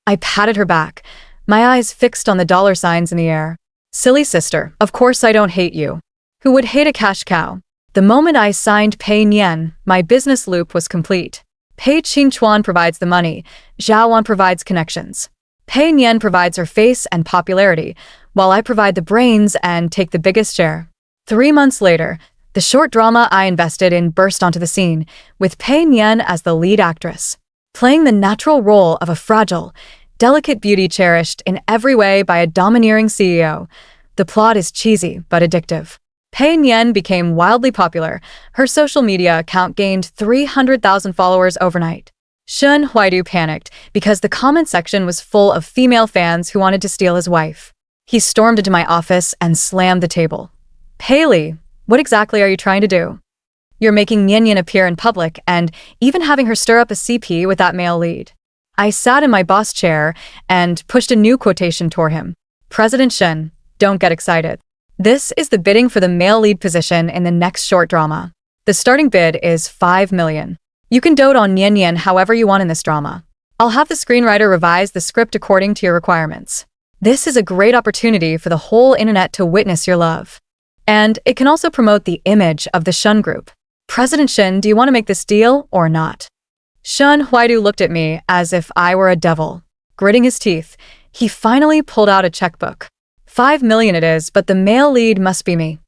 I patted her back, my eyes fixed on the dollar signs in the air. Silly sister, of course I don't hate you. Who would hate a cash cow? The moment I signed Pei Nian, my business loop was complete. Pei Qingchuan provides the money, Zhao Wan provides connections. Pei Nian provides her face and popularity, while I provide the brains and take the biggest share. 3 months later, the short drama I invested in burst onto the scene, with Pei Nian as the lead actress, playing the natural role of a fragile, delicate beauty cherished in every way by a domineering CEO. The plot is cheesy but addictive. Pei Nian became wildly popular. Her social media account gained 300,000 followers overnight. Shen Huaidu panicked because the comment section was full of female fans who wanted to steal his wife. He stormed into my office and slammed the table. Haley, what exactly are you trying to do? You're making Nian appear in public and even having her stir up a CP with that male lead. I sat in my boss chair and pushed a new quotation toward him. President Shen, don't get excited. This is the bidding for the male lead position in the next short drama. The starting bid is 5 million. You can dote on Nian however you want in this drama. I'll have the screenwriter revise the script according to your requirements. This is a great opportunity for the whole internet to witness your love. And it can also promote the image of the Shen Group. President Shen, do you want to make this deal or not? Shen Huaidu looked at me as if I were a devil. Gritting his teeth, he finally pulled out a checkbook. 5 million it is, but the male lead must be me.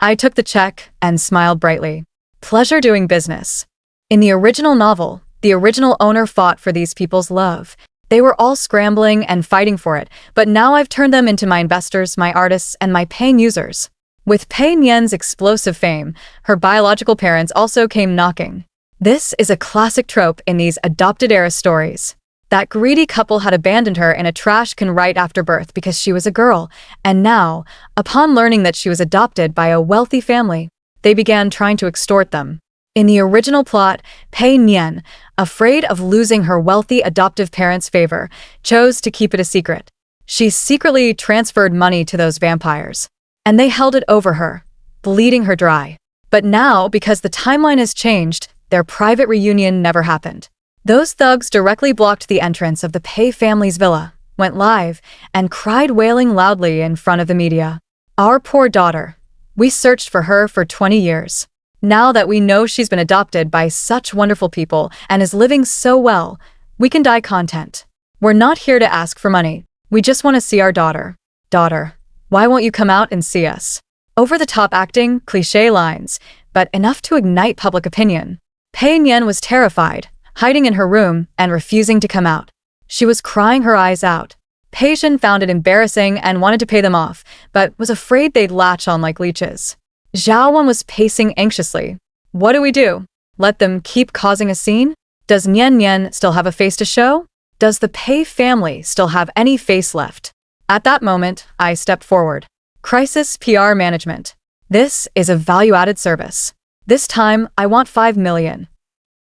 I took the check and smiled brightly. Pleasure doing business. In the original novel, the original owner fought for these people's love. They were all scrambling and fighting for it, but now I've turned them into my investors, my artists, and my paying users. With Pei Nian's explosive fame, her biological parents also came knocking. This is a classic trope in these adopted heiress stories. That greedy couple had abandoned her in a trash can right after birth because she was a girl, and now, upon learning that she was adopted by a wealthy family, they began trying to extort them. In the original plot, Pei Nian, afraid of losing her wealthy adoptive parents' favor, chose to keep it a secret. She secretly transferred money to those vampires, and they held it over her, bleeding her dry. But now, because the timeline has changed, their private reunion never happened. Those thugs directly blocked the entrance of the Pei family's villa, went live, and cried wailing loudly in front of the media. Our poor daughter. We searched for her for 20 years. Now that we know she's been adopted by such wonderful people and is living so well, we can die content. We're not here to ask for money. We just want to see our daughter. Daughter, why won't you come out and see us? Over-the-top acting, cliché lines, but enough to ignite public opinion. Pei Nian was terrified, hiding in her room and refusing to come out. She was crying her eyes out. Pei Shen found it embarrassing and wanted to pay them off, but was afraid they'd latch on like leeches. Zhao Wan was pacing anxiously. What do we do? Let them keep causing a scene? Does Nian still have a face to show? Does the Pei family still have any face left? At that moment, I stepped forward. Crisis PR management. This is a value-added service. This time, I want 5 million.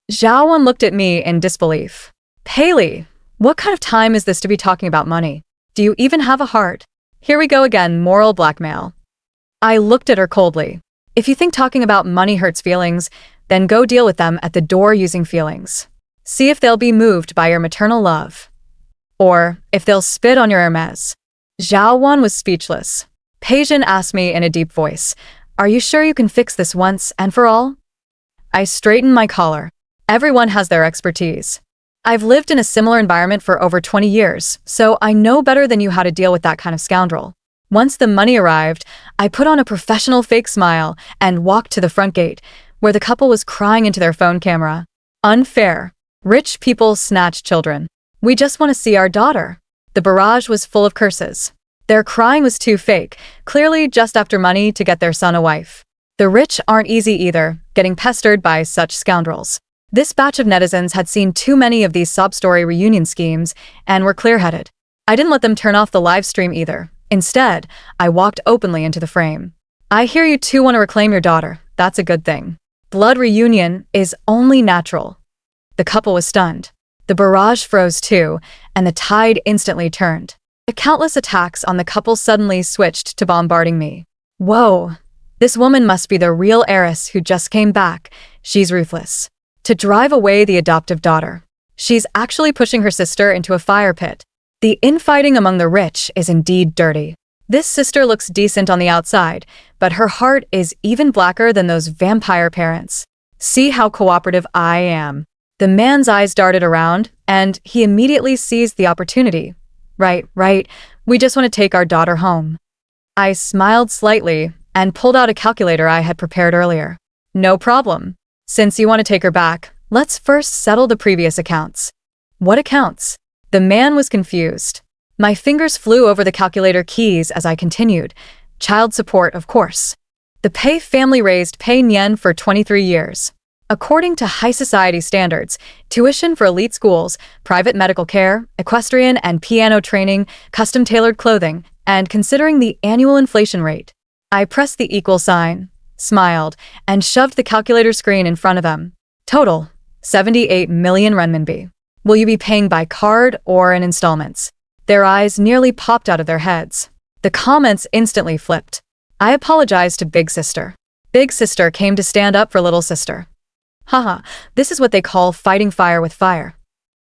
Zhao Wan looked at me in disbelief. Haley, what kind of time is this to be talking about money? Do you even have a heart? Here we go again, moral blackmail. I looked at her coldly. If you think talking about money hurts feelings, then go deal with them at the door using feelings. See if they'll be moved by your maternal love. Or if they'll spit on your Hermes. Zhao Wan was speechless. Pei Jin asked me in a deep voice, "Are you sure you can fix this once and for all?" I straightened my collar. Everyone has their expertise. I've lived in a similar environment for over 20 years, so I know better than you how to deal with that kind of scoundrel. Once the money arrived, I put on a professional fake smile and walked to the front gate, where the couple was crying into their phone camera. Unfair. Rich people snatch children. We just want to see our daughter. The barrage was full of curses. Their crying was too fake, clearly just after money to get their son a wife. The rich aren't easy either, getting pestered by such scoundrels. This batch of netizens had seen too many of these sob-story reunion schemes and were clear-headed. I didn't let them turn off the live stream either. Instead, I walked openly into the frame. I hear you two want to reclaim your daughter. That's a good thing. Blood reunion is only natural. The couple was stunned. The barrage froze too, and the tide instantly turned. The countless attacks on the couple suddenly switched to bombarding me. Whoa, this woman must be the real heiress who just came back. She's ruthless. To drive away the adoptive daughter. She's actually pushing her sister into a fire pit. The infighting among the rich is indeed dirty. This sister looks decent on the outside, but her heart is even blacker than those vampire parents. See how cooperative I am. The man's eyes darted around, and he immediately seized the opportunity. Right. We just want to take our daughter home. I smiled slightly and pulled out a calculator I had prepared earlier. No problem. Since you want to take her back, let's first settle the previous accounts. What accounts? The man was confused. My fingers flew over the calculator keys as I continued. Child support, of course. The Pei family raised Pei Nian for 23 years. According to high society standards, tuition for elite schools, private medical care, equestrian and piano training, custom-tailored clothing, and considering the annual inflation rate. I pressed the equal sign, smiled, and shoved the calculator screen in front of them. Total, 78 million renminbi. Will you be paying by card or in installments? Their eyes nearly popped out of their heads. The comments instantly flipped. I apologized to Big Sister. Big Sister came to stand up for Little Sister. Haha, this is what they call fighting fire with fire.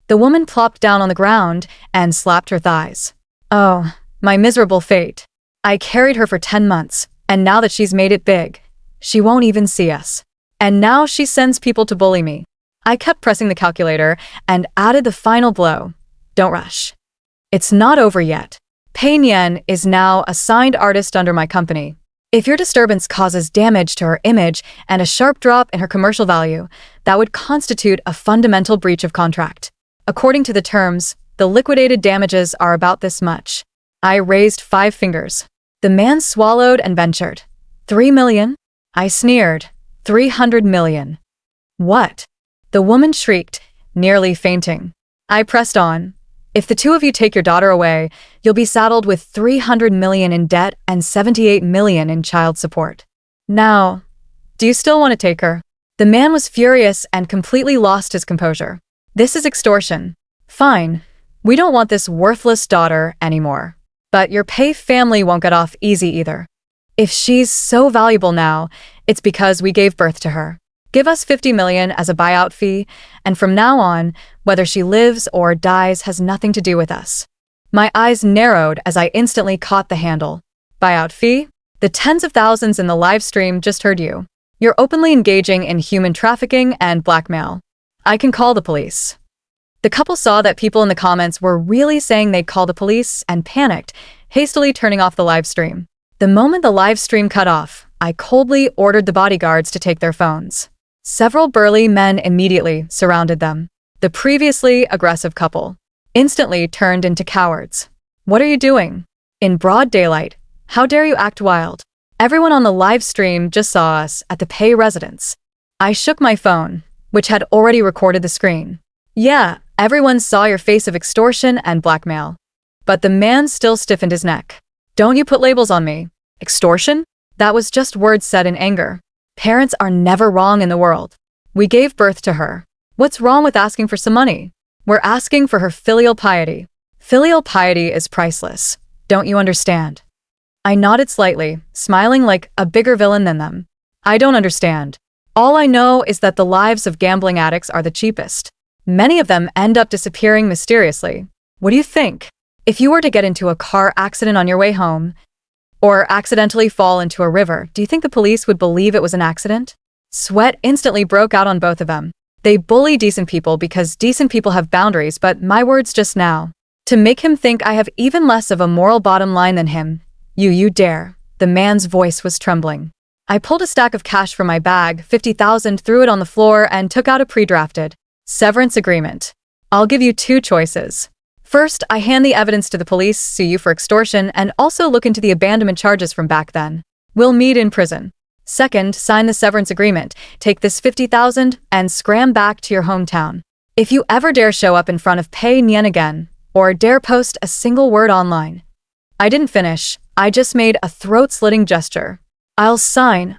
The woman plopped down on the ground and slapped her thighs. Oh, my miserable fate. I carried her for 10 months, and now that she's made it big, she won't even see us. And now she sends people to bully me. I kept pressing the calculator and added the final blow. Don't rush. It's not over yet. Pei Nian is now a signed artist under my company. If your disturbance causes damage to her image and a sharp drop in her commercial value, that would constitute a fundamental breach of contract. According to the terms, the liquidated damages are about this much. I raised 5 fingers. The man swallowed and ventured. 3 million? I sneered. 300 million. What? The woman shrieked, nearly fainting. I pressed on. If the two of you take your daughter away, you'll be saddled with 300 million in debt and 78 million in child support. Now, do you still want to take her? The man was furious and completely lost his composure. This is extortion. Fine. We don't want this worthless daughter anymore. But your Pei family won't get off easy either. If she's so valuable now, it's because we gave birth to her. Give us 50 million as a buyout fee, and from now on, whether she lives or dies has nothing to do with us. My eyes narrowed as I instantly caught the handle. Buyout fee? The tens of thousands in the live stream just heard you. You're openly engaging in human trafficking and blackmail. I can call the police. The couple saw that people in the comments were really saying they'd call the police and panicked, hastily turning off the live stream. The moment the live stream cut off, I coldly ordered the bodyguards to take their phones. Several burly men immediately surrounded them. The previously aggressive couple instantly turned into cowards. What are you doing? In broad daylight, how dare you act wild? Everyone on the live stream just saw us at the Pei residence. I shook my phone, which had already recorded the screen. Yeah, everyone saw your face of extortion and blackmail. But the man still stiffened his neck. Don't you put labels on me. Extortion? That was just words said in anger. Parents are never wrong in the world. We gave birth to her. What's wrong with asking for some money? We're asking for her filial piety. Filial piety is priceless. Don't you understand? I nodded slightly, smiling like a bigger villain than them. I don't understand. All I know is that the lives of gambling addicts are the cheapest. Many of them end up disappearing mysteriously. What do you think? If you were to get into a car accident on your way home, or accidentally fall into a river, do you think the police would believe it was an accident? Sweat instantly broke out on both of them. They bully decent people because decent people have boundaries, but my words just now. To make him think I have even less of a moral bottom line than him. You dare. The man's voice was trembling. I pulled a stack of cash from my bag, 50,000, threw it on the floor, and took out a pre-drafted severance agreement. I'll give you 2 choices. First, I hand the evidence to the police, sue you for extortion, and also look into the abandonment charges from back then. We'll meet in prison. Second, sign the severance agreement, take this 50,000, and scram back to your hometown. If you ever dare show up in front of Pei Nian again, or dare post a single word online. I didn't finish. I just made a throat-slitting gesture. I'll sign.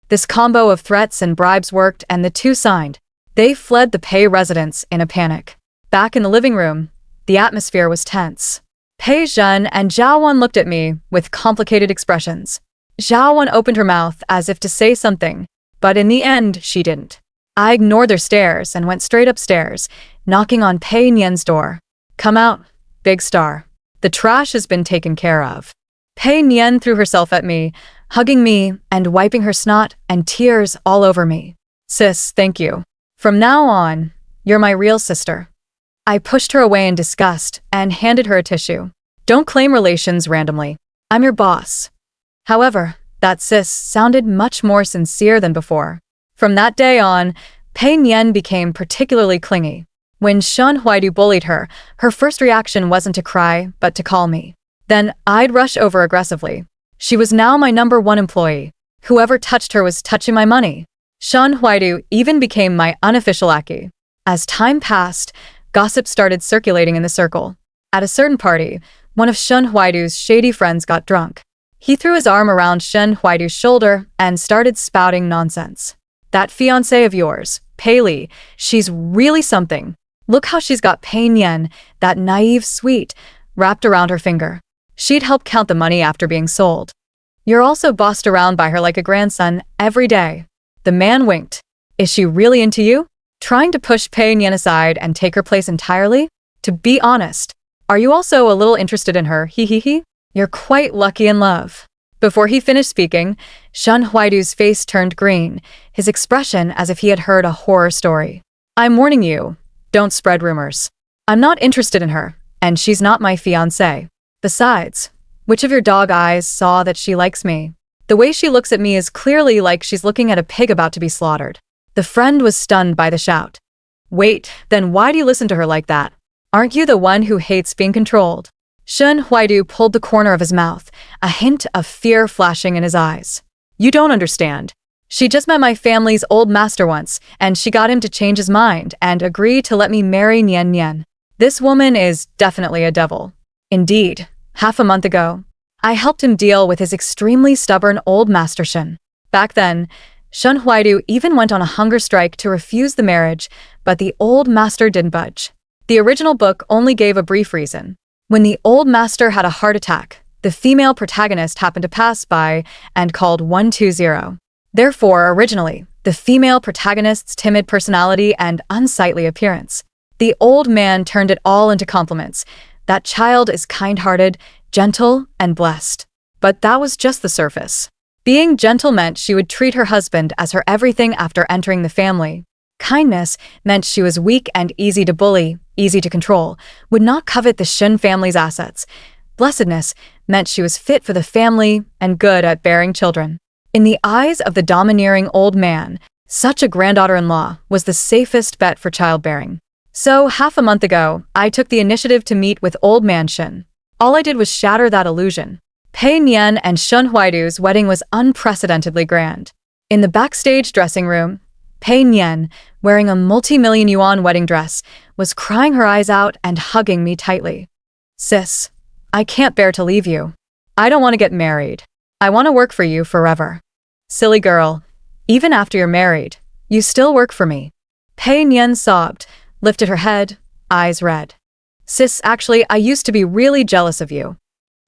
This combo of threats and bribes worked, and the two signed. They fled the Pei residence in a panic. Back in the living room, the atmosphere was tense. Pei Zhen and Zhao Wan looked at me with complicated expressions. Zhao Wan opened her mouth as if to say something, but in the end, she didn't. I ignored their stares and went straight upstairs, knocking on Pei Nian's door. Come out, big star. The trash has been taken care of. Pei Nian threw herself at me, hugging me and wiping her snot and tears all over me. Sis, thank you. From now on, you're my real sister. I pushed her away in disgust and handed her a tissue. Don't claim relations randomly. I'm your boss. However, that sis sounded much more sincere than before. From that day on, Pei Nian became particularly clingy. When Shen Huaidu bullied her, her first reaction wasn't to cry, but to call me. Then I'd rush over aggressively. She was now my #1 employee. Whoever touched her was touching my money. Shen Huaidu even became my unofficial lackey. As time passed, gossip started circulating in the circle. At a certain party, one of Shen Huaidu's shady friends got drunk. He threw his arm around Shen Huaidu's shoulder and started spouting nonsense. That fiancé of yours, Pei Li, she's really something. Look how she's got Pei Nian, that naive sweet, wrapped around her finger. She'd help count the money after being sold. You're also bossed around by her like a grandson every day. The man winked. Is she really into you? Trying to push Pei Nian aside and take her place entirely? To be honest, are you also a little interested in her? He. You're quite lucky in love. Before he finished speaking, Shen Huaidu's face turned green, his expression as if he had heard a horror story. I'm warning you, don't spread rumors. I'm not interested in her, and she's not my fiancé. Besides, which of your dog eyes saw that she likes me? The way she looks at me is clearly like she's looking at a pig about to be slaughtered. The friend was stunned by the shout. Wait, then why do you listen to her like that? Aren't you the one who hates being controlled? Shen Huaidu pulled the corner of his mouth, a hint of fear flashing in his eyes. You don't understand. She just met my family's old master once, and she got him to change his mind and agree to let me marry Nian Nian. This woman is definitely a devil. Indeed, half a month ago, I helped him deal with his extremely stubborn old master Shen. Back then, Shen Huaidu even went on a hunger strike to refuse the marriage, but the old master didn't budge. The original book only gave a brief reason. When the old master had a heart attack, the female protagonist happened to pass by and called 120. Therefore, originally, the female protagonist's timid personality and unsightly appearance. The old man turned it all into compliments. That child is kind-hearted, gentle, and blessed. But that was just the surface. Being gentle meant she would treat her husband as her everything after entering the family. Kindness meant she was weak and easy to bully, easy to control, would not covet the Shen family's assets. Blessedness meant she was fit for the family and good at bearing children. In the eyes of the domineering old man, such a granddaughter-in-law was the safest bet for childbearing. So, half a month ago, I took the initiative to meet with old man Shen. All I did was shatter that illusion. Pei Nian and Shen Huaidu's wedding was unprecedentedly grand. In the backstage dressing room, Pei Nian, wearing a multi-million yuan wedding dress, was crying her eyes out and hugging me tightly. Sis, I can't bear to leave you. I don't want to get married. I want to work for you forever. Silly girl, even after you're married, you still work for me. Pei Nian sobbed, lifted her head, eyes red. Sis, actually, I used to be really jealous of you.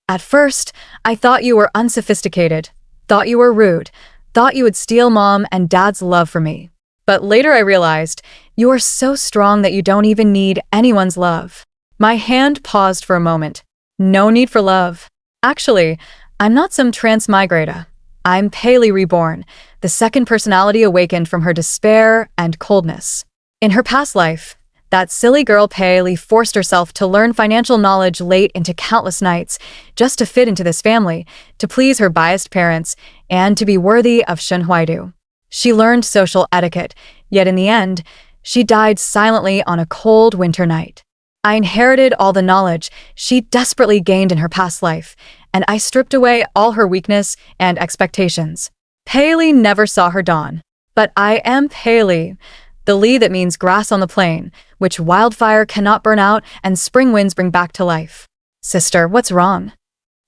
At first, I thought you were unsophisticated, thought you were rude, thought you would steal mom and dad's love from me. But later I realized, you are so strong that you don't even need anyone's love. My hand paused for a moment. No need for love. Actually, I'm not some transmigrator. I'm Pei Li Reborn, the second personality awakened from her despair and coldness. In her past life, that silly girl Pei Li forced herself to learn financial knowledge late into countless nights, just to fit into this family, to please her biased parents, and to be worthy of Shen Huaidu. She learned social etiquette, yet in the end, she died silently on a cold winter night. I inherited all the knowledge she desperately gained in her past life, and I stripped away all her weakness and expectations. Pei Li never saw her dawn. But I am Pei Li, the Li that means grass on the plain, which wildfire cannot burn out and spring winds bring back to life. Sister, what's wrong?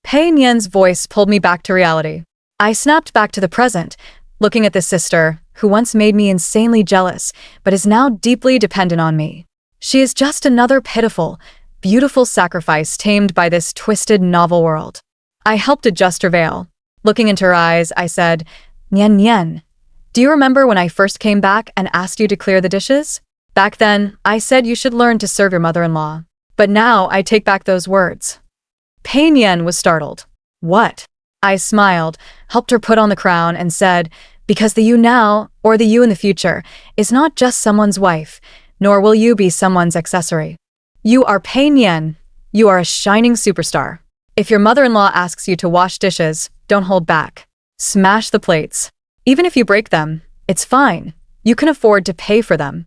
Pei Nian's voice pulled me back to reality. I snapped back to the present, looking at this sister, who once made me insanely jealous, but is now deeply dependent on me. She is just another pitiful, beautiful sacrifice tamed by this twisted novel world. I helped adjust her veil. Looking into her eyes, I said, Nian Nian, do you remember when I first came back and asked you to clear the dishes? Back then, I said you should learn to serve your mother-in-law. But now I take back those words. Pei Nian was startled. What? I smiled, helped her put on the crown, and said, because the you now, or the you in the future, is not just someone's wife, nor will you be someone's accessory. You are Pei Nian. You are a shining superstar. If your mother-in-law asks you to wash dishes, don't hold back. Smash the plates. Even if you break them, it's fine. You can afford to pay for them.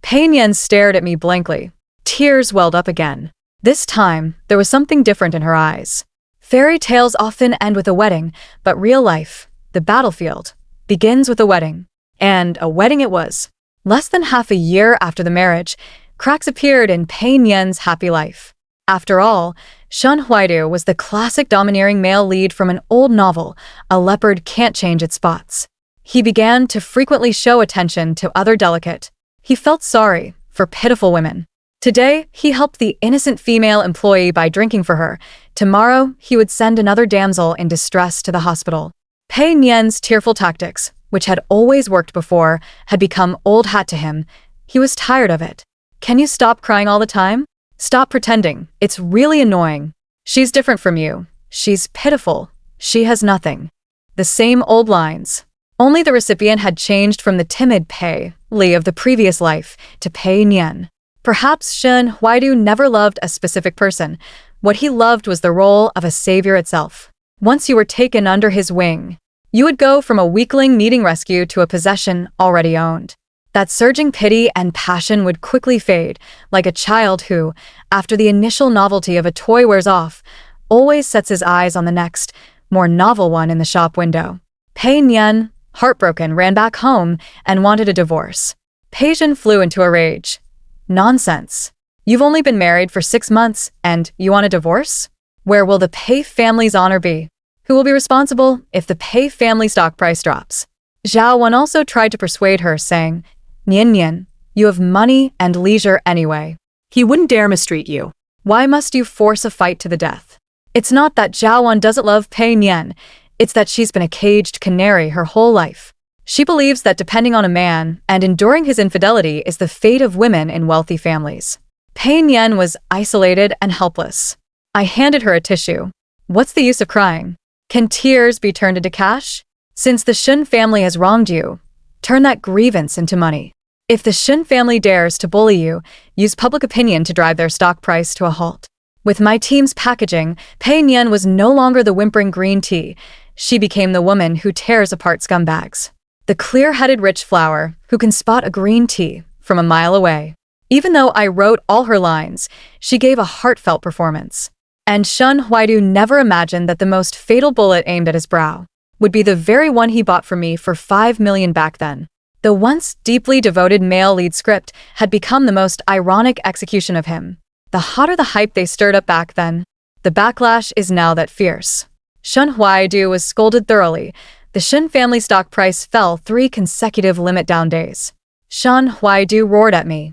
Pei Nian stared at me blankly. Tears welled up again. This time, there was something different in her eyes. Fairy tales often end with a wedding, but real life, the battlefield, begins with a wedding. And a wedding it was. Less than half a year after the marriage, cracks appeared in Pei Nian's happy life. After all, Shen Huaidu was the classic domineering male lead from an old novel, A Leopard Can't Change Its Spots. He began to frequently show attention to other delicate. He felt sorry for pitiful women. Today, he helped the innocent female employee by drinking for her. Tomorrow, he would send another damsel in distress to the hospital. Pei Nian's tearful tactics, which had always worked before, had become old hat to him. He was tired of it. Can you stop crying all the time? Stop pretending. It's really annoying. She's different from you. She's pitiful. She has nothing. The same old lines. Only the recipient had changed from the timid Pei Li of the previous life to Pei Nian. Perhaps Shen Huaidu never loved a specific person. What he loved was the role of a savior itself. Once you were taken under his wing, you would go from a weakling needing rescue to a possession already owned. That surging pity and passion would quickly fade, like a child who, after the initial novelty of a toy wears off, always sets his eyes on the next, more novel one in the shop window. Pei Nian, heartbroken, ran back home and wanted a divorce. Pei Zhen flew into a rage. Nonsense. You've only been married for 6 months, and you want a divorce? Where will the Pei family's honor be? Who will be responsible if the Pei family stock price drops? Zhao Wan also tried to persuade her, saying, Nian Nian, you have money and leisure anyway. He wouldn't dare mistreat you. Why must you force a fight to the death? It's not that Zhao Wan doesn't love Pei Nian, it's that she's been a caged canary her whole life. She believes that depending on a man and enduring his infidelity is the fate of women in wealthy families. Pei Nian was isolated and helpless. I handed her a tissue. What's the use of crying? Can tears be turned into cash? Since the Shen family has wronged you, turn that grievance into money. If the Shen family dares to bully you, use public opinion to drive their stock price to a halt. With my team's packaging, Pei Nian was no longer the whimpering green tea. She became the woman who tears apart scumbags. The clear-headed rich flower who can spot a green tea from a mile away. Even though I wrote all her lines, she gave a heartfelt performance. And Shen Huaidu never imagined that the most fatal bullet aimed at his brow would be the very one he bought for me for 5 million back then. The once deeply devoted male lead script had become the most ironic execution of him. The hotter the hype they stirred up back then, the backlash is now that fierce. Shen Huaidu was scolded thoroughly. The Shen family stock price fell 3 consecutive limit-down days. Shen Huaidu roared at me.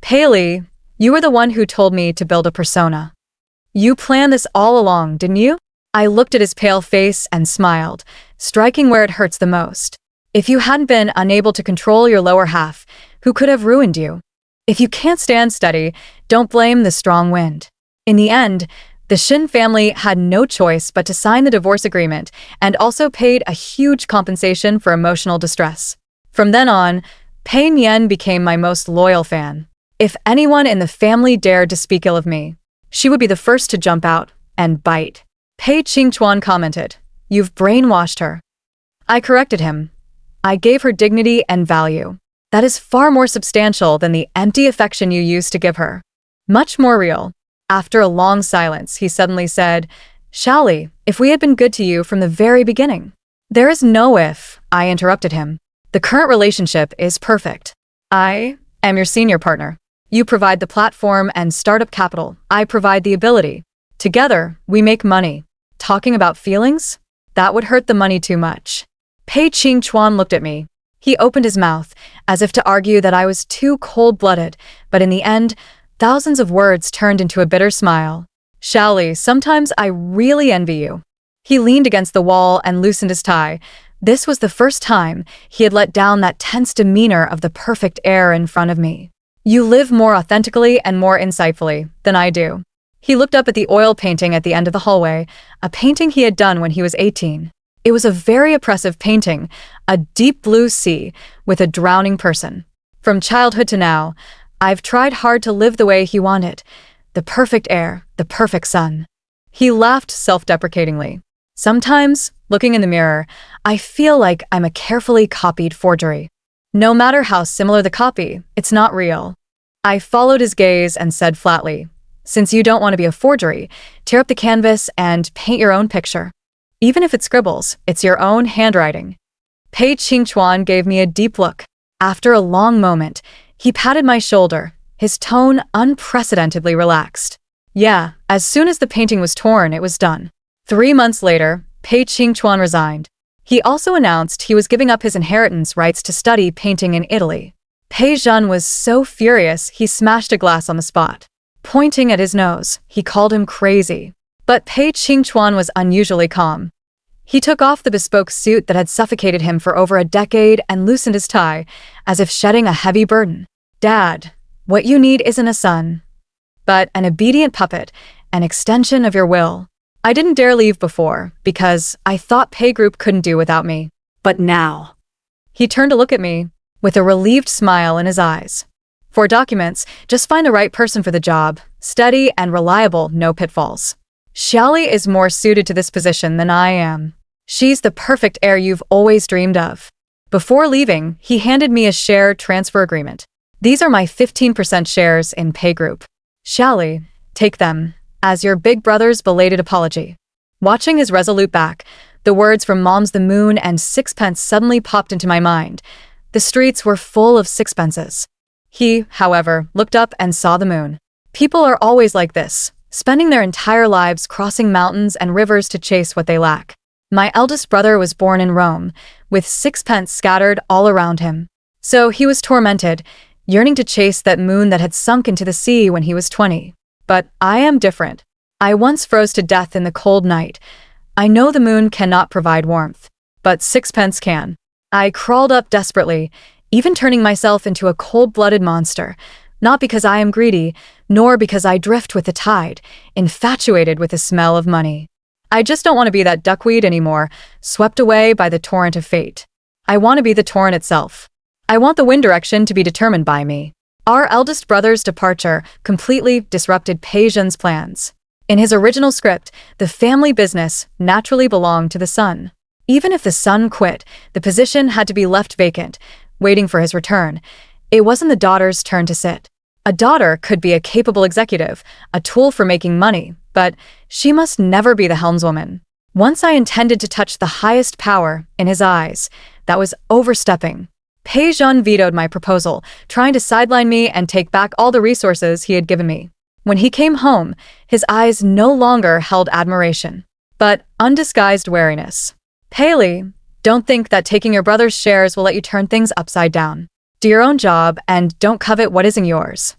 Pei Li, you were the one who told me to build a persona. You planned this all along, didn't you? I looked at his pale face and smiled, striking where it hurts the most. If you hadn't been unable to control your lower half, who could have ruined you? If you can't stand steady, don't blame the strong wind. In the end, the Shen family had no choice but to sign the divorce agreement and also paid a huge compensation for emotional distress. From then on, Pei Nian became my most loyal fan. If anyone in the family dared to speak ill of me, she would be the first to jump out and bite. Pei Qingchuan commented, "You've brainwashed her." I corrected him. I gave her dignity and value. That is far more substantial than the empty affection you used to give her. Much more real. After a long silence, he suddenly said, Shali, if we had been good to you from the very beginning. There is no if, I interrupted him. The current relationship is perfect. I am your senior partner. You provide the platform and startup capital. I provide the ability. Together, we make money. Talking about feelings? That would hurt the money too much. Pei Qingchuan looked at me. He opened his mouth, as if to argue that I was too cold-blooded, but in the end, thousands of words turned into a bitter smile. Shali, sometimes I really envy you. He leaned against the wall and loosened his tie. This was the first time he had let down that tense demeanor of the perfect heir in front of me. You live more authentically and more insightfully than I do. He looked up at the oil painting at the end of the hallway, a painting he had done when he was 18. It was a very oppressive painting, a deep blue sea with a drowning person. From childhood to now, I've tried hard to live the way he wanted. The perfect heir, the perfect son. He laughed self-deprecatingly. Sometimes, looking in the mirror, I feel like I'm a carefully copied forgery. No matter how similar the copy, it's not real. I followed his gaze and said flatly, "Since you don't want to be a forgery, tear up the canvas and paint your own picture. Even if it scribbles, it's your own handwriting." Pei Qingchuan gave me a deep look. After a long moment, he patted my shoulder, his tone unprecedentedly relaxed. Yeah, as soon as the painting was torn, it was done. 3 months later, Pei Qingchuan resigned. He also announced he was giving up his inheritance rights to study painting in Italy. Pei Zhen was so furious he smashed a glass on the spot. Pointing at his nose, he called him crazy. But Pei Qingchuan was unusually calm. He took off the bespoke suit that had suffocated him for over a decade and loosened his tie, as if shedding a heavy burden. "Dad, what you need isn't a son, but an obedient puppet, an extension of your will." I didn't dare leave before, because I thought Pei Group couldn't do without me. But now... He turned to look at me, with a relieved smile in his eyes. "For documents, just find the right person for the job. Steady and reliable, no pitfalls. Xiaoli is more suited to this position than I am. She's the perfect heir you've always dreamed of." Before leaving, he handed me a share transfer agreement. "These are my 15% shares in Pei Group. Xiaoli, take them, as your big brother's belated apology." Watching his resolute back, the words from Mom's the Moon and sixpence suddenly popped into my mind. The streets were full of sixpences. He, however, looked up and saw the moon. People are always like this, spending their entire lives crossing mountains and rivers to chase what they lack. My eldest brother was born in Rome, with sixpence scattered all around him. So he was tormented, yearning to chase that moon that had sunk into the sea when he was 20. But I am different. I once froze to death in the cold night. I know the moon cannot provide warmth, but sixpence can. I crawled up desperately, even turning myself into a cold-blooded monster, not because I am greedy, nor because I drift with the tide, infatuated with the smell of money. I just don't want to be that duckweed anymore, swept away by the torrent of fate. I want to be the torrent itself. I want the wind direction to be determined by me. Our eldest brother's departure completely disrupted Pei Zhen's plans. In his original script, the family business naturally belonged to the son. Even if the son quit, the position had to be left vacant, waiting for his return. It wasn't the daughter's turn to sit. A daughter could be a capable executive, a tool for making money, but she must never be the helmswoman. Once I intended to touch the highest power in his eyes, that was overstepping. Pei Zhen vetoed my proposal, trying to sideline me and take back all the resources he had given me. When he came home, his eyes no longer held admiration, but undisguised wariness. "Pei, don't think that taking your brother's shares will let you turn things upside down. Do your own job and don't covet what isn't yours."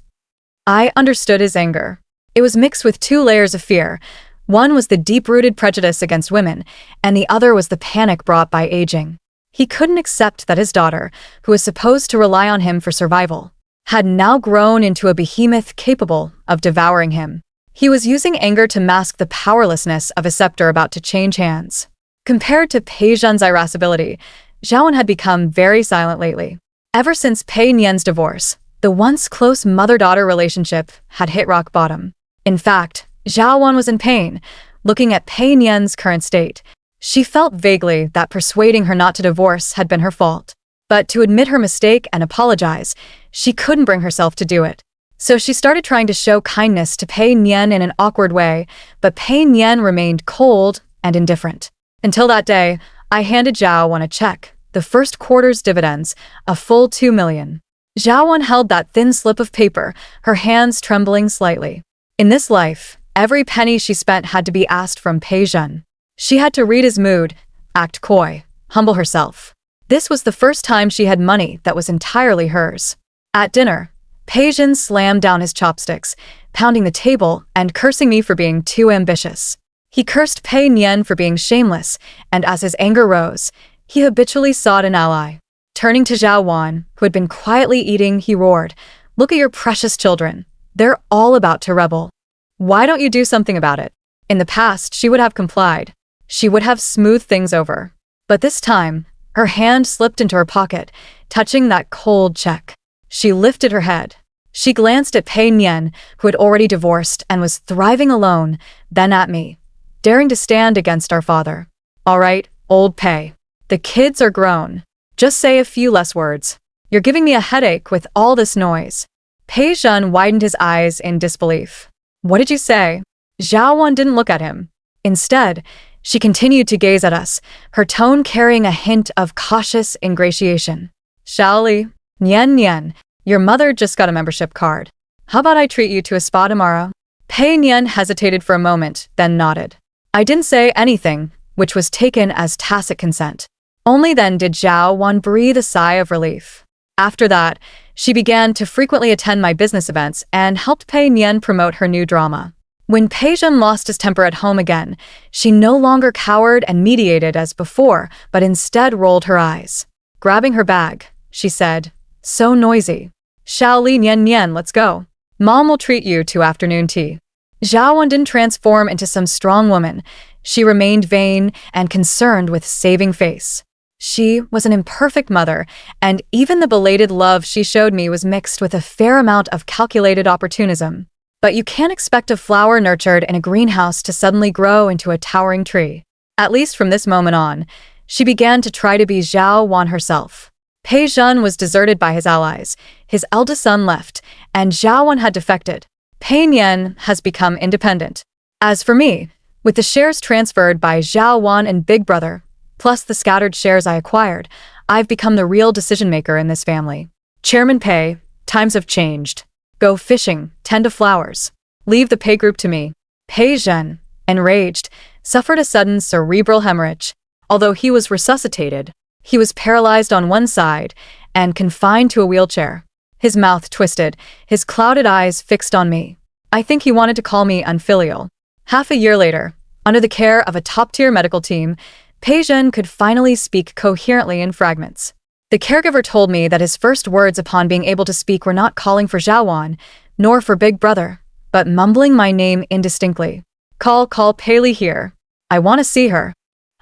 I understood his anger. It was mixed with 2 layers of fear. One was the deep-rooted prejudice against women, and the other was the panic brought by aging. He couldn't accept that his daughter, who was supposed to rely on him for survival, had now grown into a behemoth capable of devouring him. He was using anger to mask the powerlessness of a scepter about to change hands. Compared to Pei Zhen's irascibility, Zhaowen had become very silent lately. Ever since Pei Nian's divorce, the once close mother-daughter relationship had hit rock bottom. In fact, Zhaowen was in pain, looking at Pei Nian's current state. She felt vaguely that persuading her not to divorce had been her fault. But to admit her mistake and apologize, she couldn't bring herself to do it. So she started trying to show kindness to Pei Nian in an awkward way, but Pei Nian remained cold and indifferent. Until that day, I handed Zhaowen a check, the first quarter's dividends, a full 2 million. Zhaowen held that thin slip of paper, her hands trembling slightly. In this life, every penny she spent had to be asked from Pei Zhen. She had to read his mood, act coy, humble herself. This was the first time she had money that was entirely hers. At dinner, Pei Zhen slammed down his chopsticks, pounding the table and cursing me for being too ambitious. He cursed Pei Nian for being shameless, and as his anger rose, he habitually sought an ally. Turning to Zhaowen, who had been quietly eating, he roared, "Look at your precious children. They're all about to rebel." Why don't you do something about it? In the past, she would have complied. She would have smoothed things over. But this time, her hand slipped into her pocket, touching that cold check. She lifted her head. She glanced at Pei Nian, who had already divorced and was thriving alone, then at me, daring to stand against our father. All right, old Pei. The kids are grown. Just say a few less words. You're giving me a headache with all this noise. Pei Zhen widened his eyes in disbelief. What did you say? Zhao Wan didn't look at him. Instead, she continued to gaze at us, her tone carrying a hint of cautious ingratiation. Shaoli, Nian, your mother just got a membership card. How about I treat you to a spa tomorrow? Pei Nian hesitated for a moment, then nodded. I didn't say anything, which was taken as tacit consent. Only then did Zhao Wan breathe a sigh of relief. After that, she began to frequently attend my business events and helped Pei Nian promote her new drama. When Pei Zhen lost his temper at home again, she no longer cowered and mediated as before, but instead rolled her eyes. Grabbing her bag, she said, so noisy. Shaoli Nian, let's go. Mom will treat you to afternoon tea. Zhao Wan didn't transform into some strong woman. She remained vain and concerned with saving face. She was an imperfect mother, and even the belated love she showed me was mixed with a fair amount of calculated opportunism. But you can't expect a flower nurtured in a greenhouse to suddenly grow into a towering tree. At least from this moment on, she began to try to be Zhao Wan herself. Pei Zhen was deserted by his allies, his eldest son left, and Zhao Wan had defected. Pei Nian has become independent. As for me, with the shares transferred by Zhao Wan and Big Brother, plus the scattered shares I acquired, I've become the real decision-maker in this family. Chairman Pei, times have changed. Go fishing, tend to flowers. Leave the Pei group to me. Pei Zhen, enraged, suffered a sudden cerebral hemorrhage. Although he was resuscitated, he was paralyzed on one side and confined to a wheelchair. His mouth twisted, his clouded eyes fixed on me. I think he wanted to call me unfilial. Half a year later, under the care of a top-tier medical team, Pei Zhen could finally speak coherently in fragments. The caregiver told me that his first words upon being able to speak were not calling for Zhao Wan, nor for Big Brother, but mumbling my name indistinctly. Call Pei Li here. I want to see her.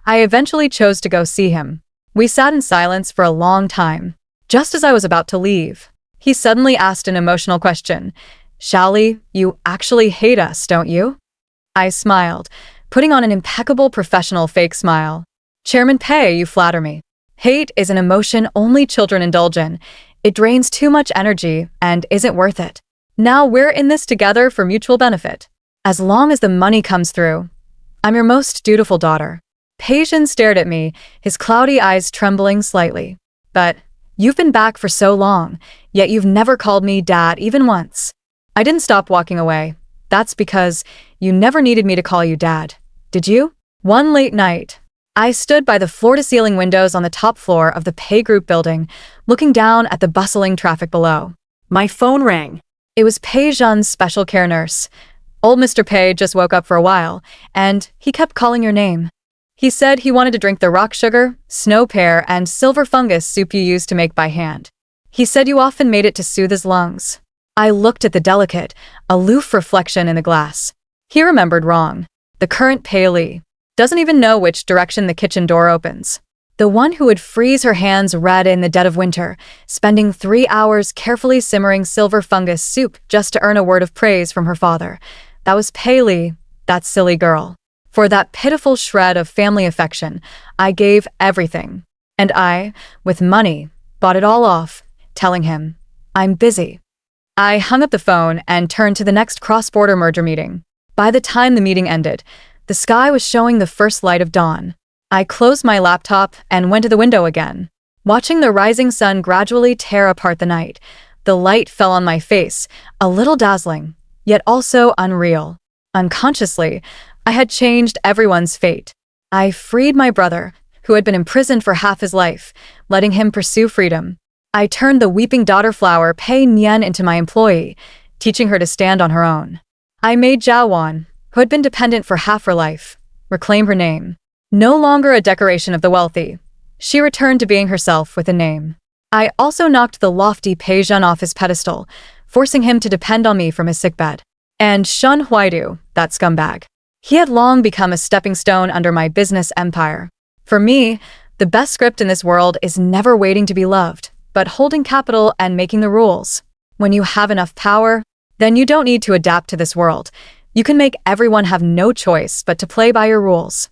I eventually chose to go see him. We sat in silence for a long time. Just as I was about to leave, he suddenly asked an emotional question. Shaoli, you actually hate us, don't you? I smiled, putting on an impeccable professional fake smile. Chairman Pei, you flatter me. Hate is an emotion only children indulge in. It drains too much energy and isn't worth it. Now we're in this together for mutual benefit. As long as the money comes through. I'm your most dutiful daughter. Pei Zhen stared at me, his cloudy eyes trembling slightly. But you've been back for so long, yet you've never called me Dad even once. I didn't stop walking away. That's because you never needed me to call you Dad, did you? One late night, I stood by the floor-to-ceiling windows on the top floor of the Pei Group building, looking down at the bustling traffic below. My phone rang. It was Pei Zhen's special care nurse. Old Mr. Pei just woke up for a while, and he kept calling your name. He said he wanted to drink the rock sugar, snow pear, and silver fungus soup you used to make by hand. He said you often made it to soothe his lungs. I looked at the delicate, aloof reflection in the glass. He remembered wrong. The current Pei Li doesn't even know which direction the kitchen door opens. The one who would freeze her hands red in the dead of winter, spending 3 hours carefully simmering silver fungus soup just to earn a word of praise from her father. That was Pei Li, that silly girl. For that pitiful shred of family affection, I gave everything. And I, with money, bought it all off, telling him, I'm busy. I hung up the phone and turned to the next cross-border merger meeting. By the time the meeting ended, the sky was showing the first light of dawn. I closed my laptop and went to the window again. Watching the rising sun gradually tear apart the night, the light fell on my face, a little dazzling, yet also unreal. Unconsciously, I had changed everyone's fate. I freed my brother, who had been imprisoned for half his life, letting him pursue freedom. I turned the weeping daughter flower Pei Nian into my employee, teaching her to stand on her own. I made Zhao Wan, who had been dependent for half her life, reclaim her name. No longer a decoration of the wealthy, she returned to being herself with a name. I also knocked the lofty Pei Zhen off his pedestal, forcing him to depend on me from his sickbed. And Shun Huaidu, that scumbag. He had long become a stepping stone under my business empire. For me, the best script in this world is never waiting to be loved, but holding capital and making the rules. When you have enough power, then you don't need to adapt to this world. You can make everyone have no choice but to play by your rules.